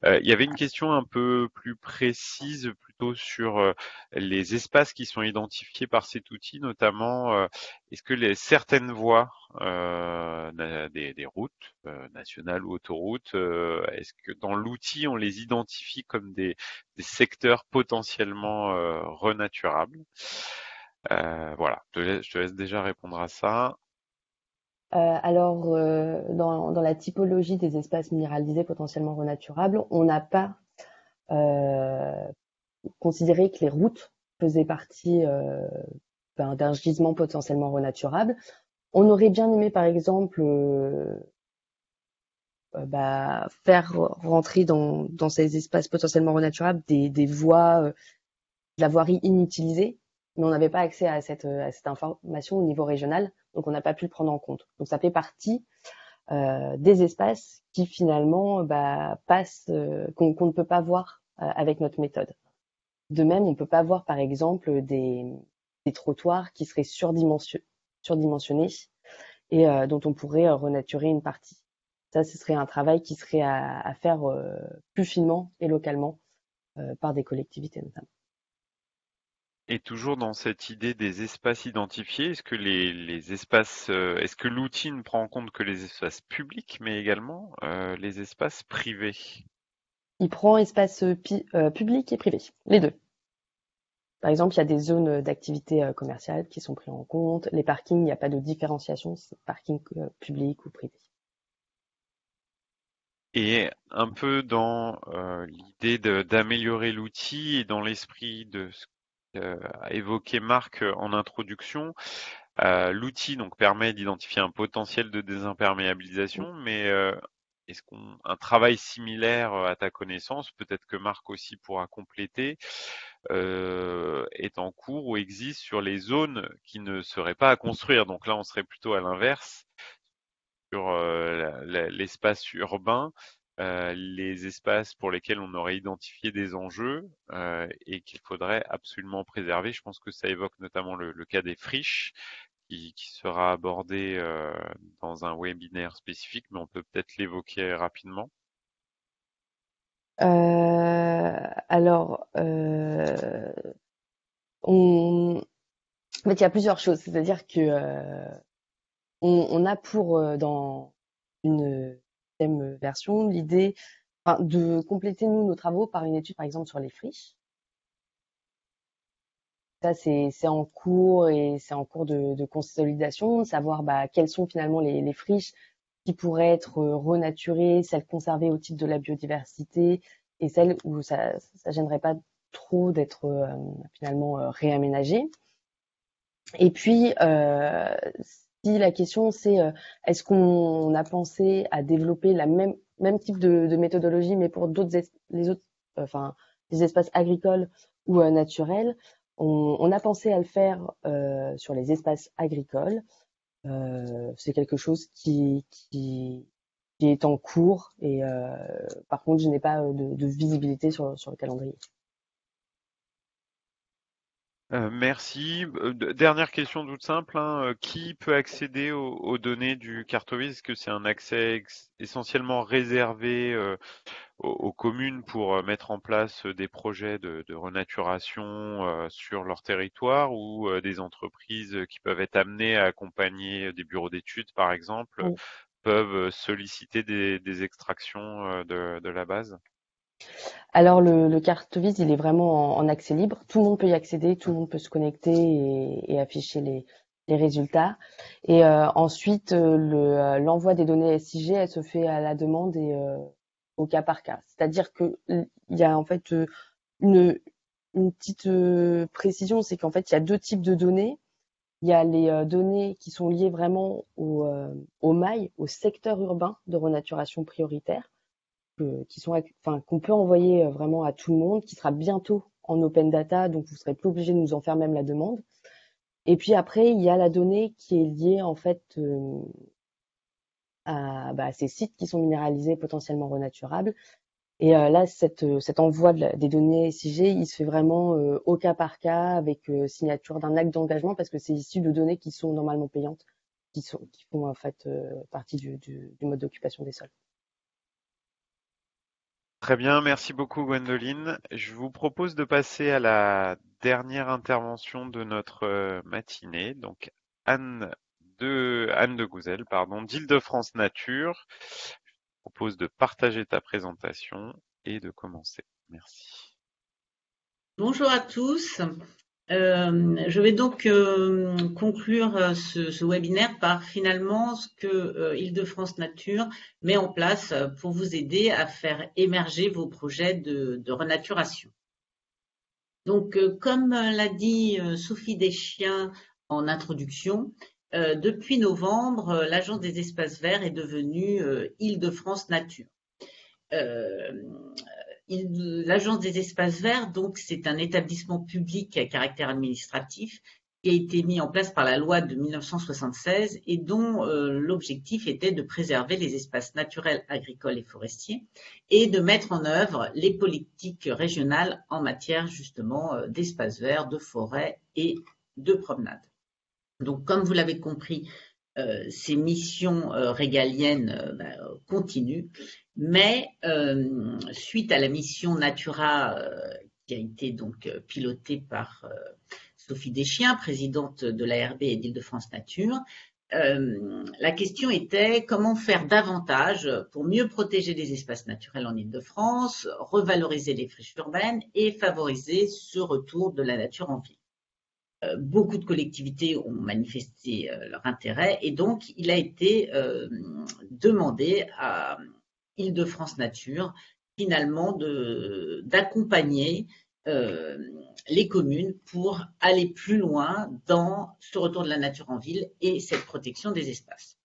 il y avait une question un peu plus précise, plutôt sur les espaces qui sont identifiés par cet outil, notamment est-ce que certaines voies des routes nationales ou autoroutes, est-ce que dans l'outil on les identifie comme des secteurs potentiellement renaturables? Voilà, je te laisse déjà répondre à ça. Alors, dans la typologie des espaces minéralisés potentiellement renaturables, on n'a pas considéré que les routes faisaient partie d'un gisement potentiellement renaturable. On aurait bien aimé, par exemple, faire rentrer dans ces espaces potentiellement renaturables des voies, de la voirie inutilisée, mais on n'avait pas accès à cette information au niveau régional, donc on n'a pas pu le prendre en compte. Donc ça fait partie des espaces qui finalement passent, qu'on ne peut pas voir avec notre méthode. De même, on peut pas voir par exemple des trottoirs qui seraient surdimensionnés et dont on pourrait renaturer une partie. Ça, ce serait un travail qui serait à faire plus finement et localement par des collectivités notamment. Et toujours dans cette idée des espaces identifiés, est-ce que les espaces, est-ce que l'outil ne prend en compte que les espaces publics, mais également les espaces privés? Il prend espace public et privé, les deux. Par exemple, il y a des zones d'activité commerciale qui sont prises en compte. Les parkings, il n'y a pas de différenciation, c'est parking public ou privé. Et un peu dans l'idée d'améliorer l'outil et dans l'esprit de ce qu'a évoqué Marc en introduction, L'outil donc permet d'identifier un potentiel de désimperméabilisation, mais est-ce qu'un travail similaire à ta connaissance, peut-être que Marc aussi pourra compléter, est en cours ou existe sur les zones qui ne seraient pas à construire? Donc là, on serait plutôt à l'inverse, sur l'espace urbain, les espaces pour lesquels on aurait identifié des enjeux et qu'il faudrait absolument préserver. Je pense que ça évoque notamment le cas des friches qui sera abordé dans un webinaire spécifique, mais on peut peut-être l'évoquer rapidement. Alors, en fait, il y a plusieurs choses. C'est-à-dire que on a dans une deuxième version, l'idée de compléter, nous, nos travaux par une étude, par exemple, sur les friches. Ça, c'est en cours et c'est en cours de consolidation, de savoir quelles sont finalement les friches qui pourraient être renaturées, celles conservées au titre de la biodiversité et celles où ça gênerait pas trop d'être finalement réaménagées. Et puis, si la question c'est est-ce qu'on a pensé à développer la même type de méthodologie, mais pour les espaces agricoles ou naturels, on a pensé à le faire sur les espaces agricoles. C'est quelque chose qui est en cours et par contre, je n'ai pas de visibilité sur le calendrier. Merci. Dernière question toute simple, hein. Qui peut accéder aux données du Cartovis? Est-ce que c'est un accès essentiellement réservé aux communes pour mettre en place des projets de renaturation sur leur territoire ou des entreprises qui peuvent être amenées à accompagner des bureaux d'études, par exemple, Oui. peuvent solliciter des extractions de la base? Alors le Cartovis, il est vraiment en accès libre. Tout le monde peut y accéder, tout le monde peut se connecter et afficher les résultats. Et ensuite, l'envoi des données SIG, elle se fait à la demande et au cas par cas. C'est-à-dire que il y a en fait une petite précision, c'est qu'en fait il y a deux types de données. Il y a les données qui sont liées vraiment au MAI, au secteur urbain de renaturation prioritaire qu'on peut envoyer vraiment à tout le monde, qui sera bientôt en open data, donc vous serez plus obligé de nous en faire même la demande. Et puis après, il y a la donnée qui est liée en fait à ces sites qui sont minéralisés, potentiellement renaturables. Et là, cet envoi des données SIG, il se fait vraiment au cas par cas, avec signature d'un acte d'engagement, parce que c'est issu de données qui sont normalement payantes, qui font en fait partie du mode d'occupation des sols. Très bien, merci beaucoup Gwendoline. Je vous propose de passer à la dernière intervention de notre matinée, donc Anne de Gouzel, pardon, d'Île-de-France Nature. Je vous propose de partager ta présentation et de commencer. Merci. Bonjour à tous. Je vais donc conclure ce webinaire par finalement ce que Île-de-France Nature met en place pour vous aider à faire émerger vos projets de renaturation. Donc, comme l'a dit Sophie Deschiens en introduction, depuis novembre, l'Agence des espaces verts est devenue Île-de-France Nature. L'Agence des espaces verts, donc, c'est un établissement public à caractère administratif qui a été mis en place par la loi de 1976 et dont l'objectif était de préserver les espaces naturels, agricoles et forestiers et de mettre en œuvre les politiques régionales en matière justement d'espaces verts, de forêts et de promenades. Donc, comme vous l'avez compris, ces missions régaliennes continuent, mais suite à la mission Natura qui a été donc pilotée par Sophie Deschiens, présidente de l'ARB et d'Île-de-France Nature, la question était comment faire davantage pour mieux protéger les espaces naturels en Île-de-France, revaloriser les friches urbaines et favoriser ce retour de la nature en ville. Beaucoup de collectivités ont manifesté leur intérêt et donc il a été demandé à Île-de-France Nature finalement d'accompagner les communes pour aller plus loin dans ce retour de la nature en ville et cette protection des espaces.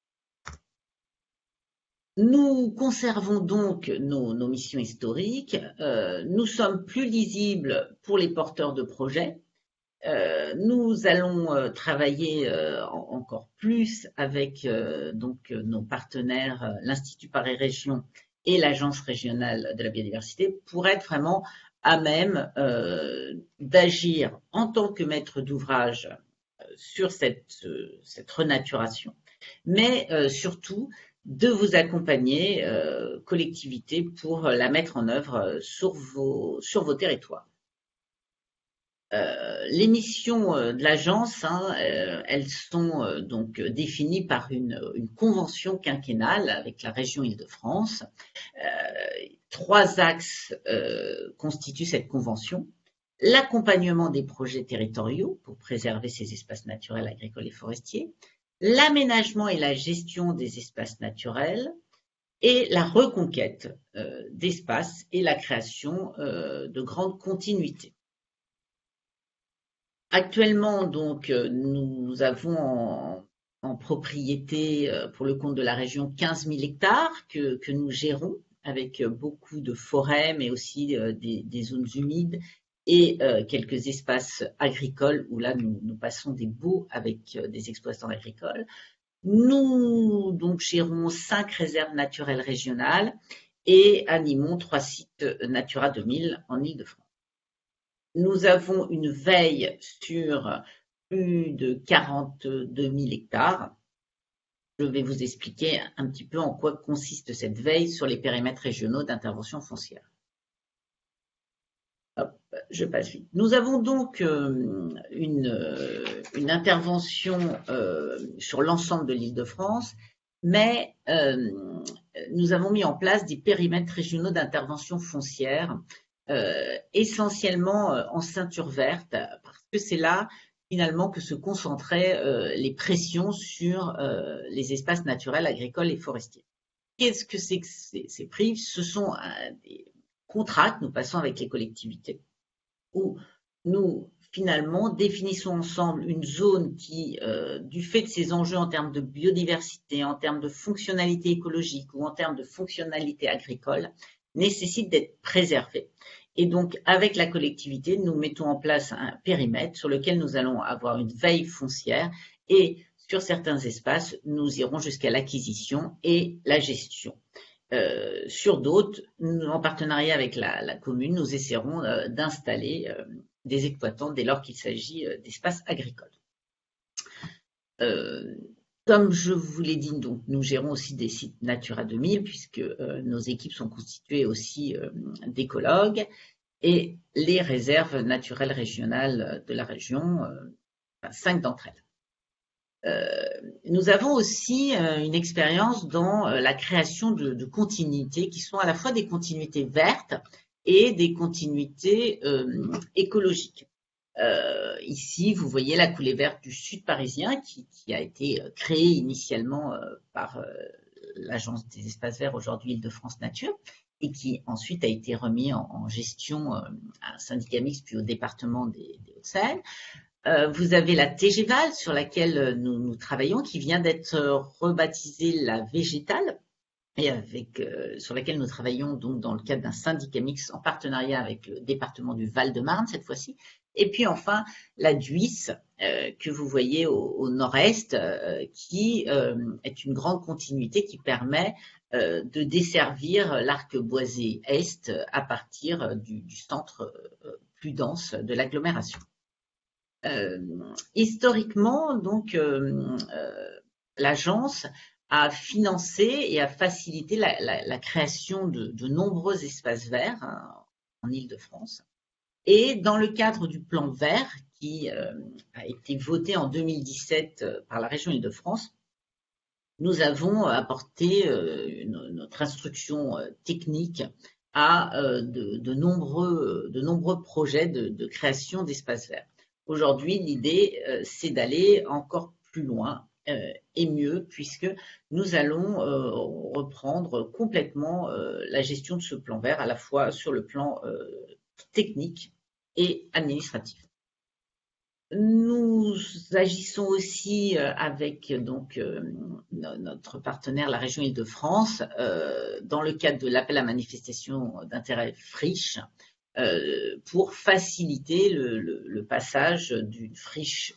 Nous conservons donc nos missions historiques. Nous sommes plus lisibles pour les porteurs de projets. Nous allons travailler encore plus avec donc nos partenaires, l'Institut Paris Région et l'Agence régionale de la biodiversité, pour être vraiment à même d'agir en tant que maître d'ouvrage sur cette renaturation, mais surtout de vous accompagner, collectivités, pour la mettre en œuvre sur vos territoires. Les missions de l'agence, elles sont donc définies par une convention quinquennale avec la région Île-de-France. 3 axes constituent cette convention. L'accompagnement des projets territoriaux pour préserver ces espaces naturels, agricoles et forestiers, l'aménagement et la gestion des espaces naturels, et la reconquête d'espaces et la création de grandes continuités. Actuellement, donc, nous avons en propriété, pour le compte de la région, 15 000 hectares que nous gérons, avec beaucoup de forêts, mais aussi des zones humides et quelques espaces agricoles où là, nous passons des baux avec des exploitants agricoles. Nous donc gérons 5 réserves naturelles régionales et animons 3 sites Natura 2000 en Île-de-France. Nous avons une veille sur plus de 42 000 hectares. Je vais vous expliquer un petit peu en quoi consiste cette veille sur les périmètres régionaux d'intervention foncière. Hop, je passe vite. Nous avons donc une intervention sur l'ensemble de l'Île-de-France, mais nous avons mis en place des périmètres régionaux d'intervention foncière, essentiellement en ceinture verte, parce que c'est là finalement que se concentraient les pressions sur les espaces naturels, agricoles et forestiers. Qu'est-ce que c'est que ces prives? Ce sont des contrats que nous passons avec les collectivités, où nous finalement définissons ensemble une zone qui, du fait de ses enjeux en termes de biodiversité, en termes de fonctionnalité écologique ou en termes de fonctionnalité agricole, nécessite d'être préservée. Et donc, avec la collectivité, nous mettons en place un périmètre sur lequel nous allons avoir une veille foncière, et sur certains espaces, nous irons jusqu'à l'acquisition et la gestion. Sur d'autres, en partenariat avec la commune, nous essaierons d'installer des exploitants dès lors qu'il s'agit d'espaces agricoles. Comme je vous l'ai dit, donc, nous gérons aussi des sites Natura 2000, puisque nos équipes sont constituées aussi d'écologues, et les réserves naturelles régionales de la région, 5 d'entre elles. Nous avons aussi une expérience dans la création de continuités qui sont à la fois des continuités vertes et des continuités écologiques. Ici, vous voyez la coulée verte du sud parisien qui a été créée initialement par l'Agence des espaces verts, aujourd'hui Île-de-France Nature, et qui ensuite a été remis en gestion à un syndicat mixte puis au département des Hauts-de-Seine. Vous avez la TGVAL sur laquelle nous travaillons, qui vient d'être rebaptisée la végétale, et sur laquelle nous travaillons donc dans le cadre d'un syndicat mixte en partenariat avec le département du Val-de-Marne cette fois-ci. Et puis enfin la DUIS que vous voyez au nord-est, qui est une grande continuité qui permet de desservir l'arc boisé est à partir du centre plus dense de l'agglomération. Historiquement, donc, l'agence a financé et a facilité la création de nombreux espaces verts en Île-de-France. Et dans le cadre du plan vert qui a été voté en 2017 par la région Île-de-France, nous avons apporté notre instruction technique à de nombreux projets de création d'espaces verts. Aujourd'hui, l'idée, c'est d'aller encore plus loin et mieux, puisque nous allons reprendre complètement la gestion de ce plan vert, à la fois sur le plan technique et administratif. Nous agissons aussi avec donc notre partenaire, la région Île-de-France, dans le cadre de l'appel à manifestation d'intérêt friche, pour faciliter le passage d'une friche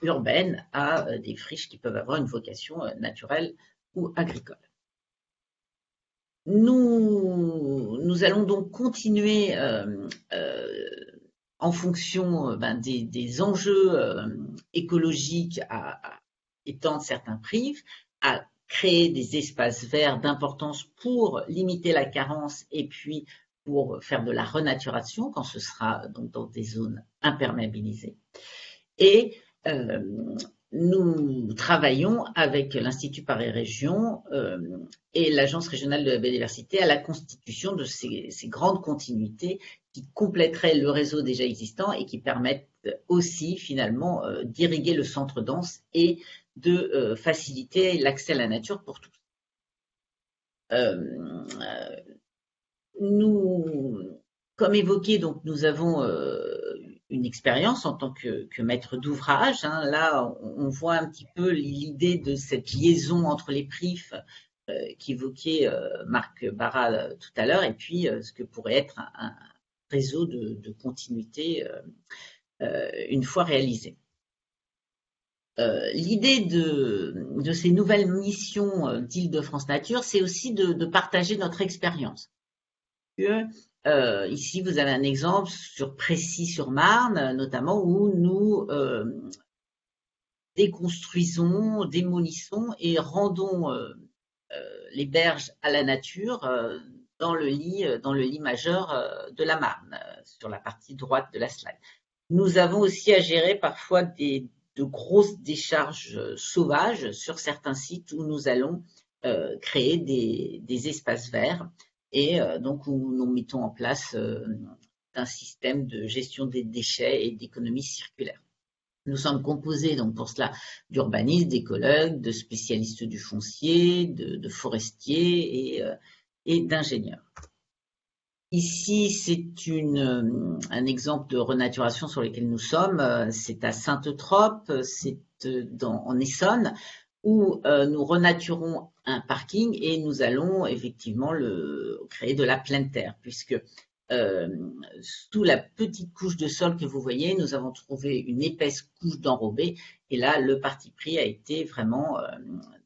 urbaine à des friches qui peuvent avoir une vocation naturelle ou agricole. Nous allons donc continuer en fonction des enjeux écologiques à étendre certains prix, à créer des espaces verts d'importance pour limiter la carence et puis pour faire de la renaturation quand ce sera donc dans des zones imperméabilisées. Et nous travaillons avec l'Institut Paris Région et l'Agence régionale de la biodiversité à la constitution de ces grandes continuités qui compléteraient le réseau déjà existant et qui permettent aussi finalement d'irriguer le centre dense et de faciliter l'accès à la nature pour tous. Comme évoqué, donc nous avons une expérience en tant que maître d'ouvrage. Là, on voit un petit peu l'idée de cette liaison entre les PRIF qu'évoquait Marc Barra tout à l'heure, et puis ce que pourrait être un réseau de continuité une fois réalisé. L'idée de ces nouvelles missions d'Île-de-France Nature, c'est aussi de partager notre expérience. Ici, vous avez un exemple sur Précy-sur-Marne, notamment, où nous déconstruisons, démolissons et rendons les berges à la nature dans le lit majeur de la Marne, sur la partie droite de la slide. Nous avons aussi à gérer parfois de grosses décharges sauvages sur certains sites où nous allons créer des espaces verts et donc où nous mettons en place un système de gestion des déchets et d'économie circulaire. Nous sommes composés donc pour cela d'urbanistes, d'écologues, de spécialistes du foncier, de forestiers et d'ingénieurs. Ici, c'est un exemple de renaturation sur lequel nous sommes. C'est à Sainte-Trope, c'est en Essonne, où nous renaturons un parking et nous allons effectivement créer de la pleine terre, puisque sous la petite couche de sol que vous voyez, nous avons trouvé une épaisse couche d'enrobé, et là, le parti pris a été vraiment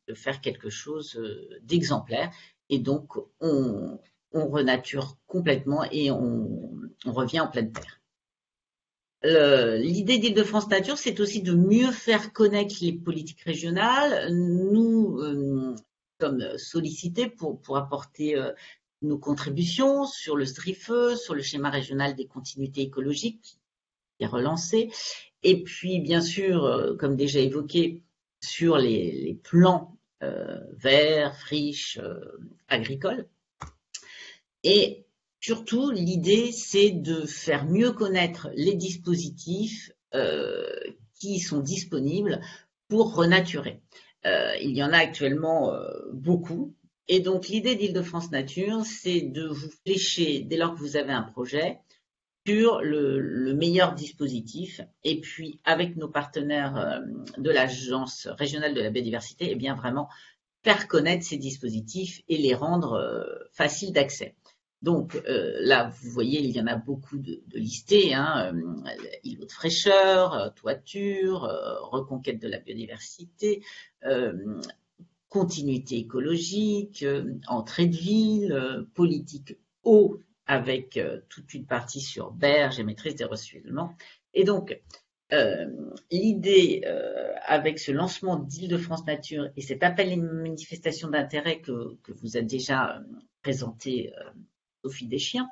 de faire quelque chose d'exemplaire, et donc on renature complètement et on revient en pleine terre. L'idée d'Île-de-France Nature, c'est aussi de mieux faire connaître les politiques régionales. Nous sommes sollicités pour apporter nos contributions sur le SDRIFE, sur le schéma régional des continuités écologiques qui est relancé, et puis bien sûr, comme déjà évoqué, sur les plans verts, friches, agricoles. Et surtout, l'idée, c'est de faire mieux connaître les dispositifs qui sont disponibles pour renaturer. Il y en a actuellement beaucoup. Et donc, l'idée d'Île-de-France Nature, c'est de vous flécher, dès lors que vous avez un projet, sur le meilleur dispositif. Et puis, avec nos partenaires de l'Agence régionale de la biodiversité, eh bien, vraiment faire connaître ces dispositifs et les rendre faciles d'accès. Donc là, vous voyez, il y en a beaucoup de listés, îlots de fraîcheur, toiture, reconquête de la biodiversité, continuité écologique, entrée de ville, politique eau avec toute une partie sur berges et maîtrise des ruissellements. Et donc, l'idée avec ce lancement d'Île-de-France Nature et cet appel à une manifestation d'intérêt que vous a déjà présenté Sophie Deschiens,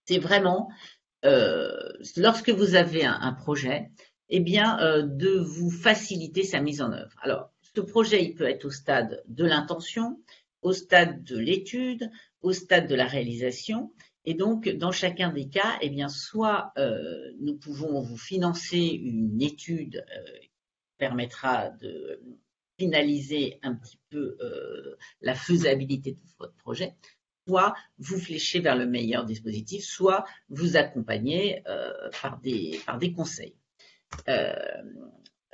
c'est vraiment, lorsque vous avez un projet, eh bien, de vous faciliter sa mise en œuvre. Alors, ce projet, il peut être au stade de l'intention, au stade de l'étude, au stade de la réalisation. Et donc, dans chacun des cas, eh bien, soit nous pouvons vous financer une étude qui permettra de finaliser un petit peu la faisabilité de votre projet, soit vous fléchez vers le meilleur dispositif, soit vous accompagnez par des conseils.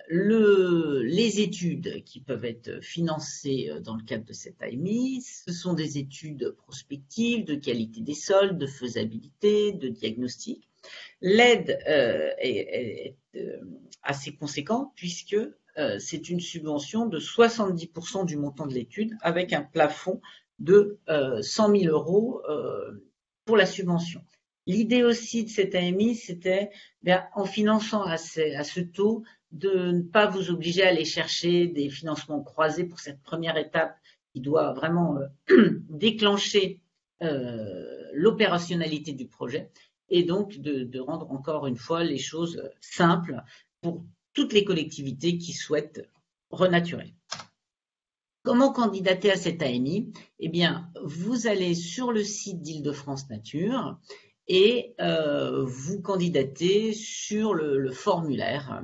Les études qui peuvent être financées dans le cadre de cette AMI, ce sont des études prospectives de qualité des sols, de faisabilité, de diagnostic. L'aide est assez conséquente puisque c'est une subvention de 70% du montant de l'étude avec un plafond de 100 000 euros pour la subvention. L'idée aussi de cette AMI, c'était en finançant à ce taux de ne pas vous obliger à aller chercher des financements croisés pour cette première étape qui doit vraiment déclencher l'opérationnalité du projet et donc de rendre encore une fois les choses simples pour toutes les collectivités qui souhaitent renaturer. Comment candidater à cette AMI? Eh bien, vous allez sur le site d'Île-de-France Nature et vous candidatez sur le formulaire.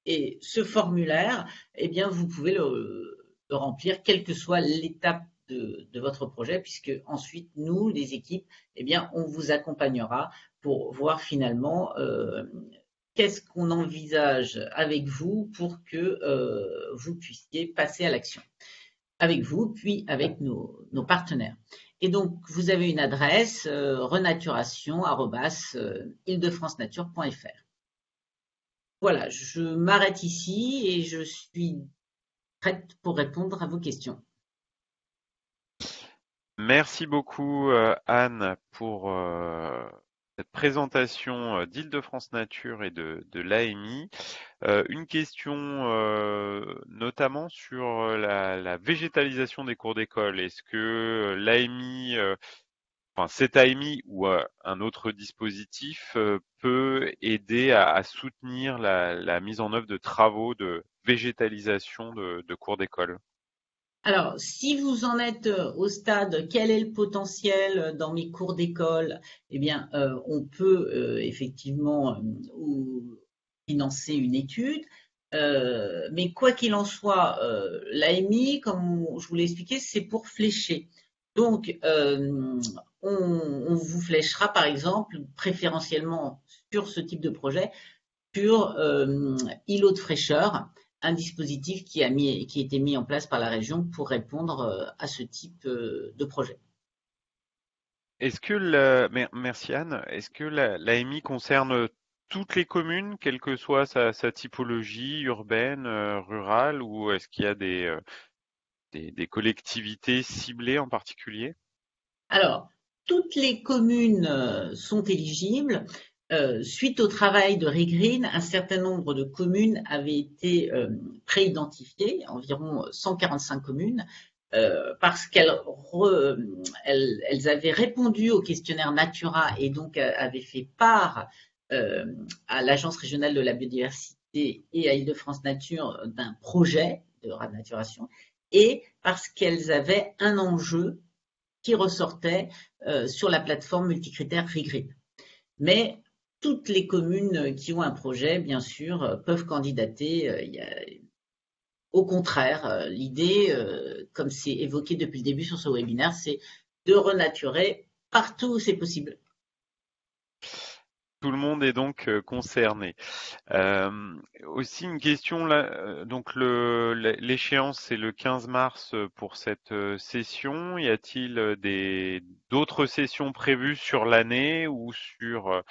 Et ce formulaire, eh bien, vous pouvez le remplir quelle que soit l'étape de votre projet, puisque ensuite, nous, les équipes, eh bien, on vous accompagnera pour voir finalement qu'est-ce qu'on envisage avec vous pour que vous puissiez passer à l'action. Avec vous, puis avec nos partenaires. Et donc, vous avez une adresse renaturation@île-de-france-nature.fr. Voilà, je m'arrête ici et je suis prête pour répondre à vos questions. Merci beaucoup Anne pour cette présentation d'Île-de-France Nature et de l'AMI. Une question notamment sur la végétalisation des cours d'école. Est-ce que l'AMI, cette AMI ou un autre dispositif peut aider à soutenir la mise en œuvre de travaux de végétalisation de cours d'école? Alors, si vous en êtes au stade, quel est le potentiel dans mes cours d'école? Eh bien, on peut effectivement financer une étude, mais quoi qu'il en soit, l'AMI, comme je vous l'ai expliqué, c'est pour flécher. Donc, on vous fléchera, par exemple, préférentiellement sur ce type de projet, sur îlot de fraîcheur, un dispositif qui a été mis en place par la région pour répondre à ce type de projet. Est-ce que merci Anne, est-ce que l'AMI concerne toutes les communes, quelle que soit sa typologie urbaine, rurale, ou est-ce qu'il y a des collectivités ciblées en particulier? Alors, toutes les communes sont éligibles. Suite au travail de Regreen, un certain nombre de communes avaient été pré-identifiées, environ 145 communes, parce qu'elles avaient répondu au questionnaire Natura et donc avaient fait part à l'Agence régionale de la biodiversité et à Île-de-France Nature d'un projet de renaturation, et parce qu'elles avaient un enjeu qui ressortait sur la plateforme multicritère Regreen. Mais toutes les communes qui ont un projet, bien sûr, peuvent candidater. Au contraire, l'idée, comme c'est évoqué depuis le début sur ce webinaire, c'est de renaturer partout où c'est possible. Tout le monde est donc concerné. Aussi une question là, donc l'échéance c'est le 15 mars pour cette session. Y a-t-il d'autres sessions prévues sur l'année ou sur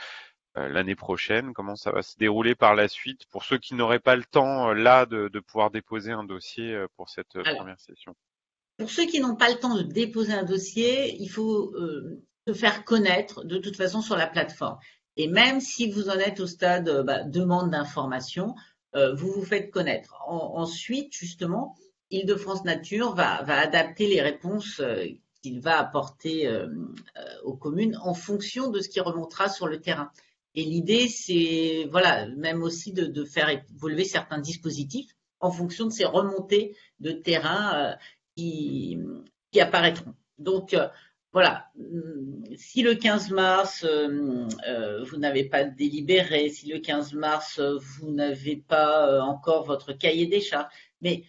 l'année prochaine? Comment ça va se dérouler par la suite pour ceux qui n'auraient pas le temps là de pouvoir déposer un dossier pour cette première session? Pour ceux qui n'ont pas le temps de déposer un dossier, il faut se faire connaître de toute façon sur la plateforme. Et même si vous en êtes au stade demande d'information, vous vous faites connaître. Ensuite, justement, Île-de-France Nature va adapter les réponses qu'il va apporter aux communes en fonction de ce qui remontera sur le terrain. Et l'idée, c'est voilà, même aussi de faire évoluer certains dispositifs en fonction de ces remontées de terrain qui apparaîtront. Donc, voilà, si le 15 mars, vous n'avez pas délibéré, si le 15 mars, vous n'avez pas encore votre cahier des charges, mais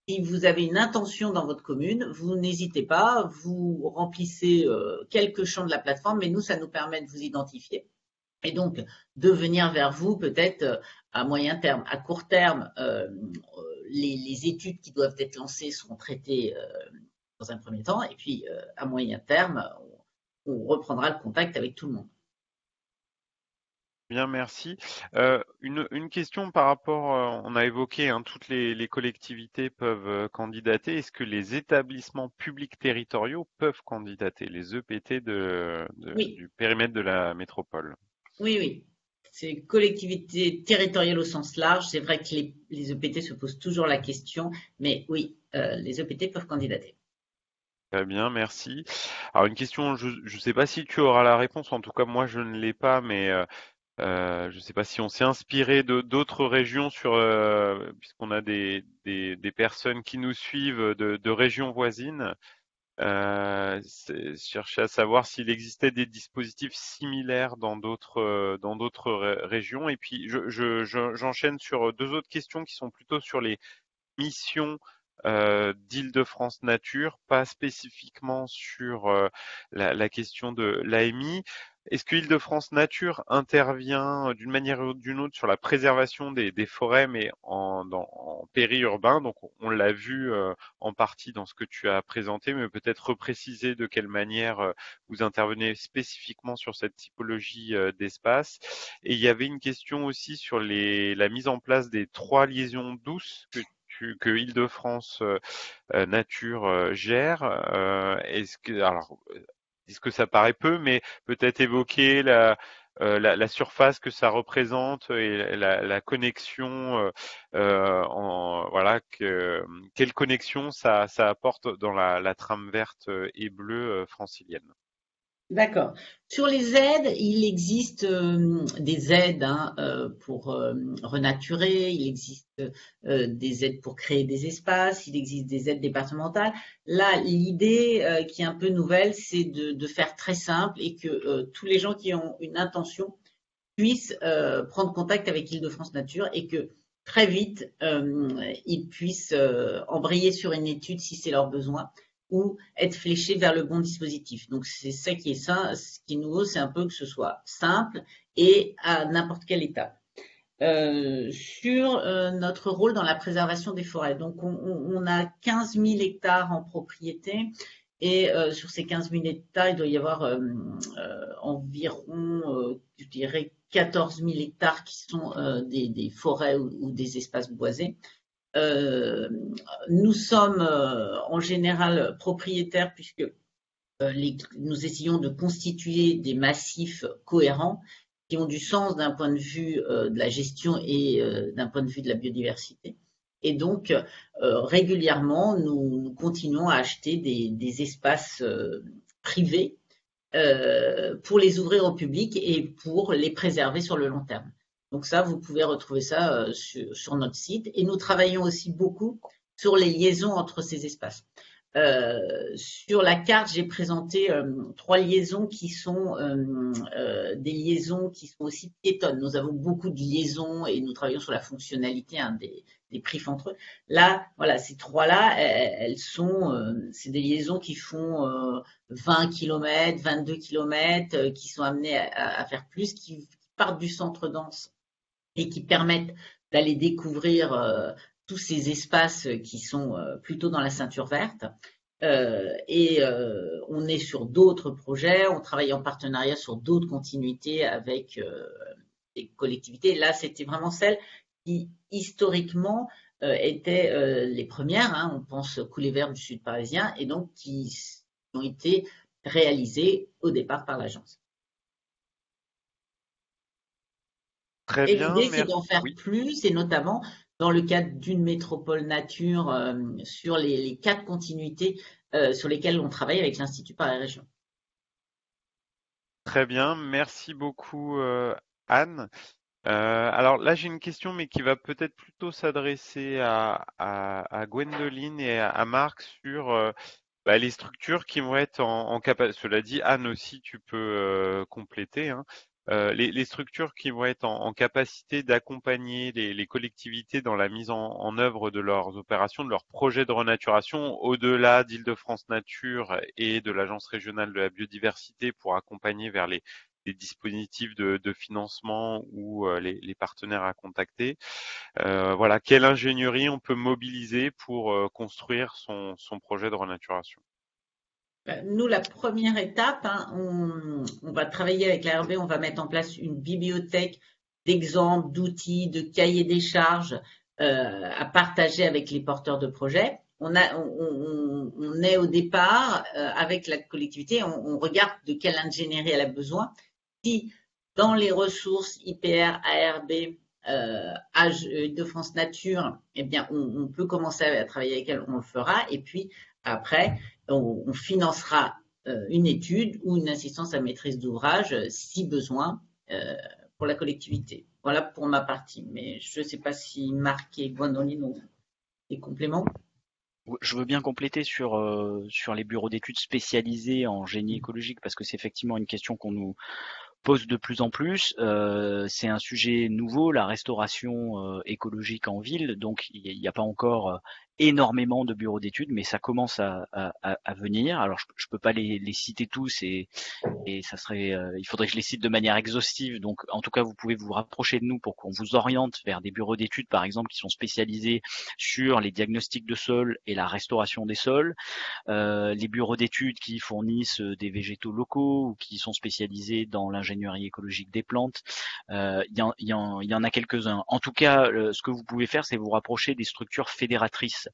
Si vous avez une intention dans votre commune, vous n'hésitez pas, vous remplissez quelques champs de la plateforme, mais nous, ça nous permet de vous identifier et donc de venir vers vous peut-être à moyen terme. À court terme, les études qui doivent être lancées seront traitées dans un premier temps, et puis à moyen terme, on reprendra le contact avec tout le monde. Bien, merci. Une question par rapport, on a évoqué, hein, toutes les collectivités peuvent candidater. Est-ce que les établissements publics territoriaux peuvent candidater, les EPT Oui, du périmètre de la métropole? oui, oui. C'est collectivité territoriale au sens large. C'est vrai que les EPT se posent toujours la question, mais oui, les EPT peuvent candidater. Très bien, merci. Alors une question, je ne sais pas si tu auras la réponse, en tout cas moi je ne l'ai pas, mais je ne sais pas si on s'est inspiré de d'autres régions puisqu'on a des personnes qui nous suivent de régions voisines. Chercher à savoir s'il existait des dispositifs similaires dans d'autres régions. Et puis j'enchaîne sur deux autres questions qui sont plutôt sur les missions d'Île-de-France Nature, pas spécifiquement sur la question de l'AMI. Est-ce que Île-de-France Nature intervient d'une manière ou d'une autre sur la préservation des forêts, mais en périurbain? Donc on l'a vu en partie dans ce que tu as présenté, mais peut-être repréciser de quelle manière vous intervenez spécifiquement sur cette typologie d'espace. Et il y avait une question aussi sur la mise en place des 3 liaisons douces que Île-de-France Nature gère. Est-ce que ça paraît peu, mais peut-être évoquer la surface que ça représente et la connexion, voilà, quelle connexion ça apporte dans la trame verte et bleue francilienne. D'accord. Sur les aides, il existe des aides pour renaturer, il existe des aides pour créer des espaces, il existe des aides départementales. Là, l'idée qui est un peu nouvelle, c'est de faire très simple et que tous les gens qui ont une intention puissent prendre contact avec Île-de-France Nature et que très vite, ils puissent embrayer sur une étude si c'est leur besoin ou être fléchés vers le bon dispositif. Donc c'est ça qui est ça, ce qui est nouveau, c'est un peu que ce soit simple et à n'importe quelle étape. Sur notre rôle dans la préservation des forêts. Donc on a 15 000 hectares en propriété et sur ces 15 000 hectares, il doit y avoir environ, je dirais, 14 000 hectares qui sont des forêts ou des espaces boisés. Nous sommes en général propriétaires puisque nous essayons de constituer des massifs cohérents qui ont du sens d'un point de vue de la gestion et d'un point de vue de la biodiversité. Et donc, régulièrement, nous continuons à acheter des espaces privés pour les ouvrir au public et pour les préserver sur le long terme. Donc ça, vous pouvez retrouver ça sur notre site. Et nous travaillons aussi beaucoup sur les liaisons entre ces espaces. Sur la carte, j'ai présenté 3 liaisons qui sont des liaisons qui sont aussi piétonnes. Nous avons beaucoup de liaisons et nous travaillons sur la fonctionnalité des prix entre eux. Là, voilà, ces 3-là, elles sont, c'est des liaisons qui font 20 km, 22 km, qui sont amenées à faire plus, qui partent du centre dense et qui permettent d'aller découvrir tous ces espaces qui sont plutôt dans la ceinture verte. On est sur d'autres projets, on travaille en partenariat sur d'autres continuités avec des collectivités. Là, c'était vraiment celles qui, historiquement, étaient les premières. Hein, on pense Coulées Vertes du Sud parisien, et donc qui ont été réalisées au départ par l'agence. Très Et bien, l'idée, c'est merci. d'en faire Oui. plus, et notamment dans le cadre d'une métropole nature sur les 4 continuités sur lesquelles on travaille avec l'Institut Paris-Région. Très bien, merci beaucoup Anne. Alors là, j'ai une question, mais qui va peut-être plutôt s'adresser à Gwendoline et à Marc sur les structures qui vont être en capacité. Cela dit, Anne aussi, tu peux compléter, hein, les structures qui vont être en capacité d'accompagner les collectivités dans la mise en œuvre de leurs opérations, de leurs projets de renaturation, au-delà d'Île-de-France Nature et de l'Agence régionale de la biodiversité pour accompagner vers les dispositifs de financement ou les partenaires à contacter. Voilà, quelle ingénierie on peut mobiliser pour construire son projet de renaturation? Nous, la première étape, hein, on va travailler avec l'ARB, on va mettre en place une bibliothèque d'exemples, d'outils, de cahiers des charges à partager avec les porteurs de projets. On est au départ avec la collectivité, on regarde de quelle ingénierie elle a besoin. Si dans les ressources IPR, ARB, Île-de-France Nature, eh bien, on peut commencer à travailler avec elle, on le fera. Et puis après, on financera une étude ou une assistance à maîtrise d'ouvrage si besoin pour la collectivité. Voilà pour ma partie. Mais je ne sais pas si Marc et Gwendoline ont des compléments. Je veux bien compléter sur les bureaux d'études spécialisés en génie écologique parce que c'est effectivement une question qu'on nous pose de plus en plus. C'est un sujet nouveau, la restauration écologique en ville, donc il n'y a pas encore énormément de bureaux d'études, mais ça commence à venir. Alors je peux pas les citer tous et ça serait, il faudrait que je les cite de manière exhaustive. Donc en tout cas, vous pouvez vous rapprocher de nous pour qu'on vous oriente vers des bureaux d'études, par exemple, qui sont spécialisés sur les diagnostics de sol et la restauration des sols. Les bureaux d'études qui fournissent des végétaux locaux ou qui sont spécialisés dans l'ingénierie écologique des plantes. Il y en a quelques-uns. En tout cas, ce que vous pouvez faire, c'est vous rapprocher des structures fédératrices.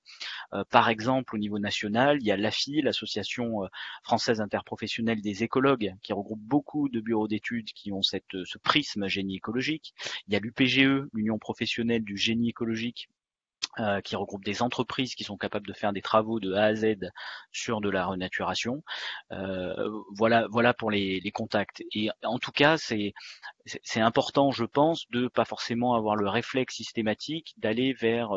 Par exemple, au niveau national, il y a l'AFI, l'Association française interprofessionnelle des écologues, qui regroupe beaucoup de bureaux d'études qui ont ce prisme génie écologique. Il y a l'UPGE, l'Union professionnelle du génie écologique, qui regroupe des entreprises qui sont capables de faire des travaux de A à Z sur de la renaturation. Voilà pour les contacts. Et en tout cas, c'est important, je pense, de pas forcément avoir le réflexe systématique d'aller vers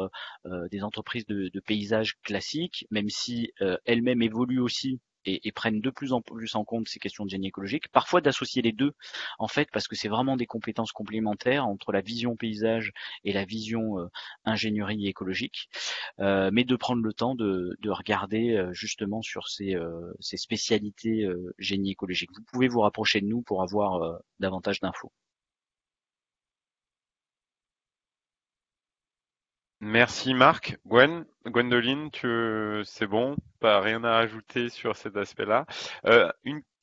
des entreprises de paysage classiques, même si elles-mêmes évoluent aussi et prennent de plus en plus en compte ces questions de génie écologique. Parfois d'associer les deux, en fait, parce que c'est vraiment des compétences complémentaires entre la vision paysage et la vision ingénierie écologique, mais de prendre le temps de regarder justement sur ces spécialités génie écologique. Vous pouvez vous rapprocher de nous pour avoir davantage d'infos. Merci Marc. Gwendoline, c'est bon, pas rien à ajouter sur cet aspect-là.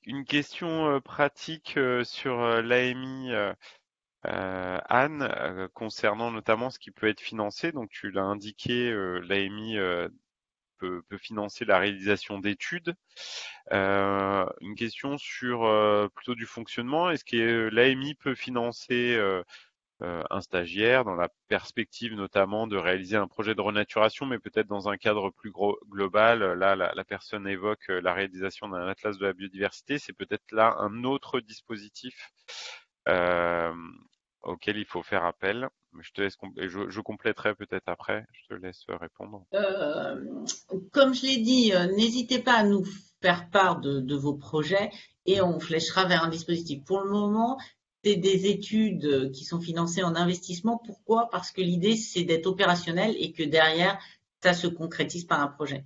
Une question pratique sur l'AMI, Anne, concernant notamment ce qui peut être financé. Donc tu l'as indiqué, l'AMI peut financer la réalisation d'études. Une question sur plutôt du fonctionnement. Est-ce que l'AMI peut financer un stagiaire dans la perspective notamment de réaliser un projet de renaturation, mais peut-être dans un cadre plus global? Là, la personne évoque la réalisation d'un atlas de la biodiversité. C'est peut-être là un autre dispositif euh, auquel il faut faire appel. Je te laisse, je compléterai peut-être après. Je te laisse répondre. Comme je l'ai dit, n'hésitez pas à nous faire part de vos projets et on fléchera vers un dispositif. Pour le moment, c'est des études qui sont financées en investissement. Pourquoi? Parce que l'idée, c'est d'être opérationnel et que derrière, ça se concrétise par un projet.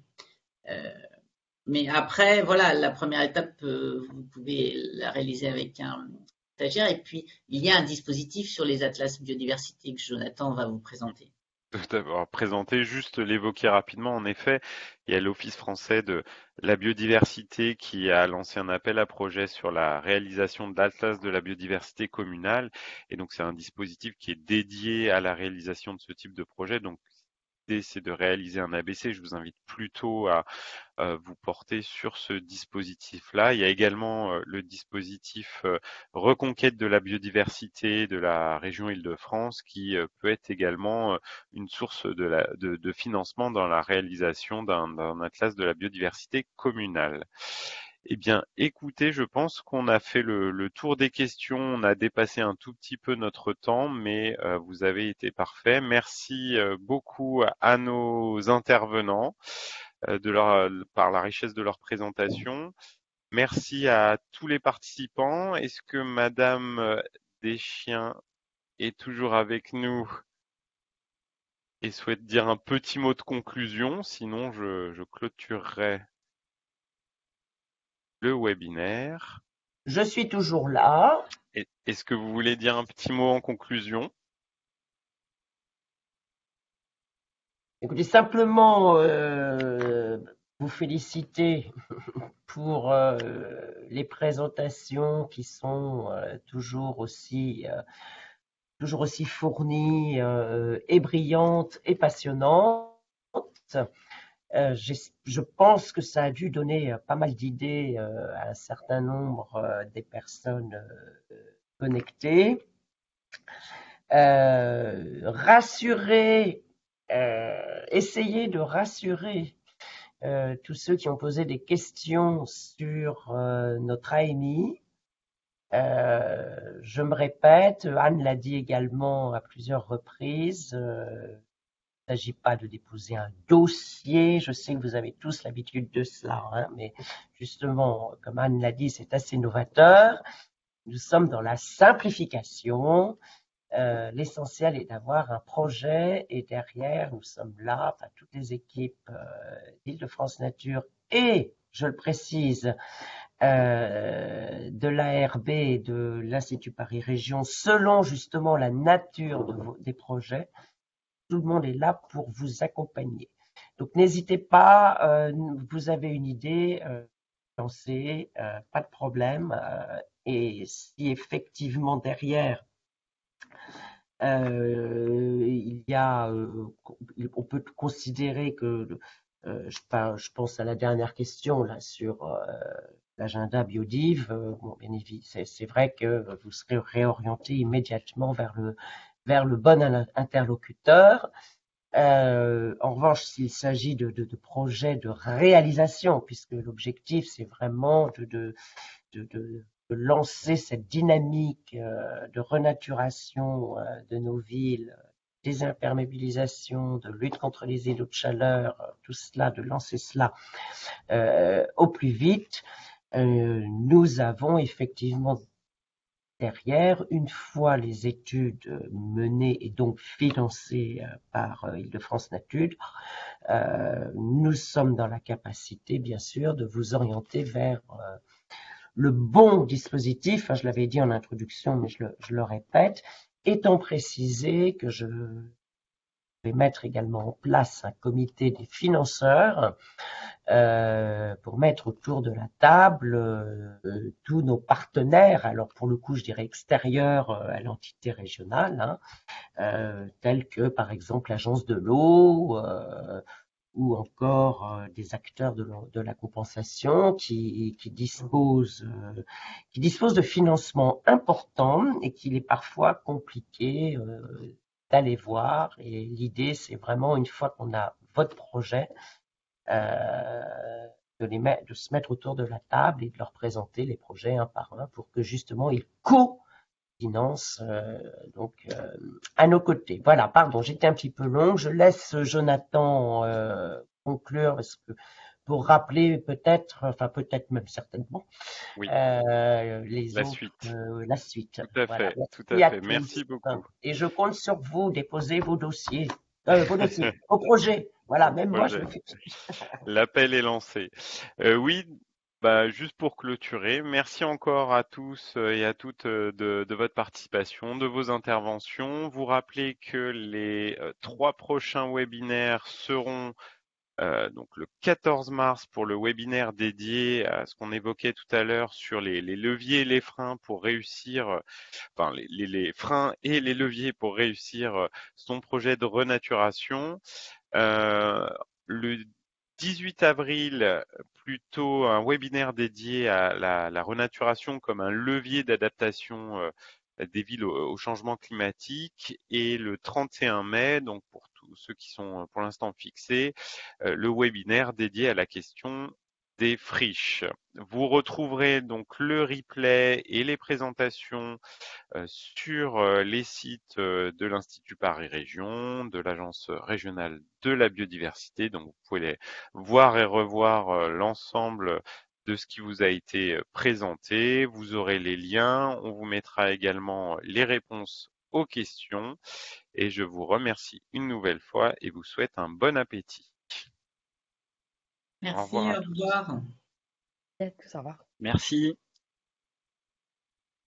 Mais après, voilà, la première étape, vous pouvez la réaliser avec un stagiaire. Et puis, il y a un dispositif sur les atlas biodiversité que Jonathan va vous présenter. D'avoir présenté, juste l'évoquer rapidement. En effet, il y a l'Office français de la biodiversité qui a lancé un appel à projet sur la réalisation de l'Atlas de la biodiversité communale. Et donc, c'est un dispositif qui est dédié à la réalisation de ce type de projet. Donc, l'idée, c'est de réaliser un ABC. Je vous invite plutôt à vous porter sur ce dispositif-là. Il y a également le dispositif Reconquête de la biodiversité de la région Île-de-France qui peut être également une source de financement dans la réalisation d'un atlas de la biodiversité communale. Eh bien, écoutez, je pense qu'on a fait le tour des questions. On a dépassé un tout petit peu notre temps, mais vous avez été parfait. Merci beaucoup à nos intervenants par la richesse de leur présentation. Merci à tous les participants. Est-ce que Madame Deschiens est toujours avec nous et souhaite dire un petit mot de conclusion? Sinon, je clôturerai le webinaire. Je suis toujours là. Est-ce que vous voulez dire un petit mot en conclusion? Écoutez, simplement vous féliciter pour les présentations qui sont toujours aussi fournies et brillantes et passionnantes. Je pense que ça a dû donner pas mal d'idées à un certain nombre des personnes connectées. Essayer de rassurer tous ceux qui ont posé des questions sur notre AMI. Je me répète, Anne l'a dit également à plusieurs reprises, il ne s'agit pas de déposer un dossier, je sais que vous avez tous l'habitude de cela, hein, mais justement, comme Anne l'a dit, c'est assez novateur. Nous sommes dans la simplification. L'essentiel est d'avoir un projet et derrière, nous sommes là, enfin, toutes les équipes d'Île-de-France Nature et, je le précise, de l'ARB et de l'Institut Paris Région, selon justement la nature des projets. Tout le monde est là pour vous accompagner. Donc n'hésitez pas, vous avez une idée, lancez, pas de problème. Et si effectivement derrière, il y a, on peut considérer que, je pense à la dernière question là sur l'agenda Biodiv. Bon, bien évidemment, c'est vrai que vous serez réorienté immédiatement vers le bon interlocuteur. En revanche, s'il s'agit de projets de réalisation, puisque l'objectif c'est vraiment de lancer cette dynamique de renaturation de nos villes, désimperméabilisation, de lutte contre les îlots de chaleur, tout cela, de lancer cela au plus vite. Nous avons effectivement derrière, une fois les études menées et donc financées par Île-de-France Nature, nous sommes dans la capacité, bien sûr, de vous orienter vers le bon dispositif. Je l'avais dit en introduction, mais je le répète, étant précisé que je vais mettre également en place un comité des financeurs pour mettre autour de la table tous nos partenaires, alors pour le coup je dirais extérieurs à l'entité régionale, hein, tels que par exemple l'agence de l'eau ou encore des acteurs de la compensation qui disposent de financements importants et qu'il est parfois compliqué d'aller voir. Et l'idée c'est vraiment, une fois qu'on a votre projet, de se mettre autour de la table et de leur présenter les projets un par un pour que justement ils co-financent à nos côtés. Voilà, pardon, j'étais un petit peu longue. Je laisse Jonathan conclure parce que pour rappeler peut-être, enfin peut-être même certainement, Oui, les la autres, suite. la suite. Tout à Voilà, fait, tout merci à à fait. tous. Merci beaucoup. Et je compte sur vous, déposer vos dossiers, vos projets. Voilà, même moi je Projet. le fais. L'appel est lancé. Oui, bah, juste pour clôturer, merci encore à tous et à toutes de votre participation, de vos interventions. Vous rappelez que les 3 prochains webinaires seront donc le 14 mars pour le webinaire dédié à ce qu'on évoquait tout à l'heure sur les leviers et les freins pour réussir, enfin les freins et les leviers pour réussir son projet de renaturation. Le 18 avril, plutôt un webinaire dédié à la renaturation comme un levier d'adaptation des villes au changement climatique. Et le 31 mai, donc pour tous ceux qui sont pour l'instant fixés, le webinaire dédié à la question des friches. Vous retrouverez donc le replay et les présentations sur les sites de l'Institut Paris Région, de l'Agence régionale de la biodiversité. Donc vous pouvez les voir et revoir l'ensemble de ce qui vous a été présenté. Vous aurez les liens. On vous mettra également les réponses aux questions. Et je vous remercie une nouvelle fois et vous souhaite un bon appétit. Merci, Au revoir à au tous. revoir. À tous, au revoir. Merci.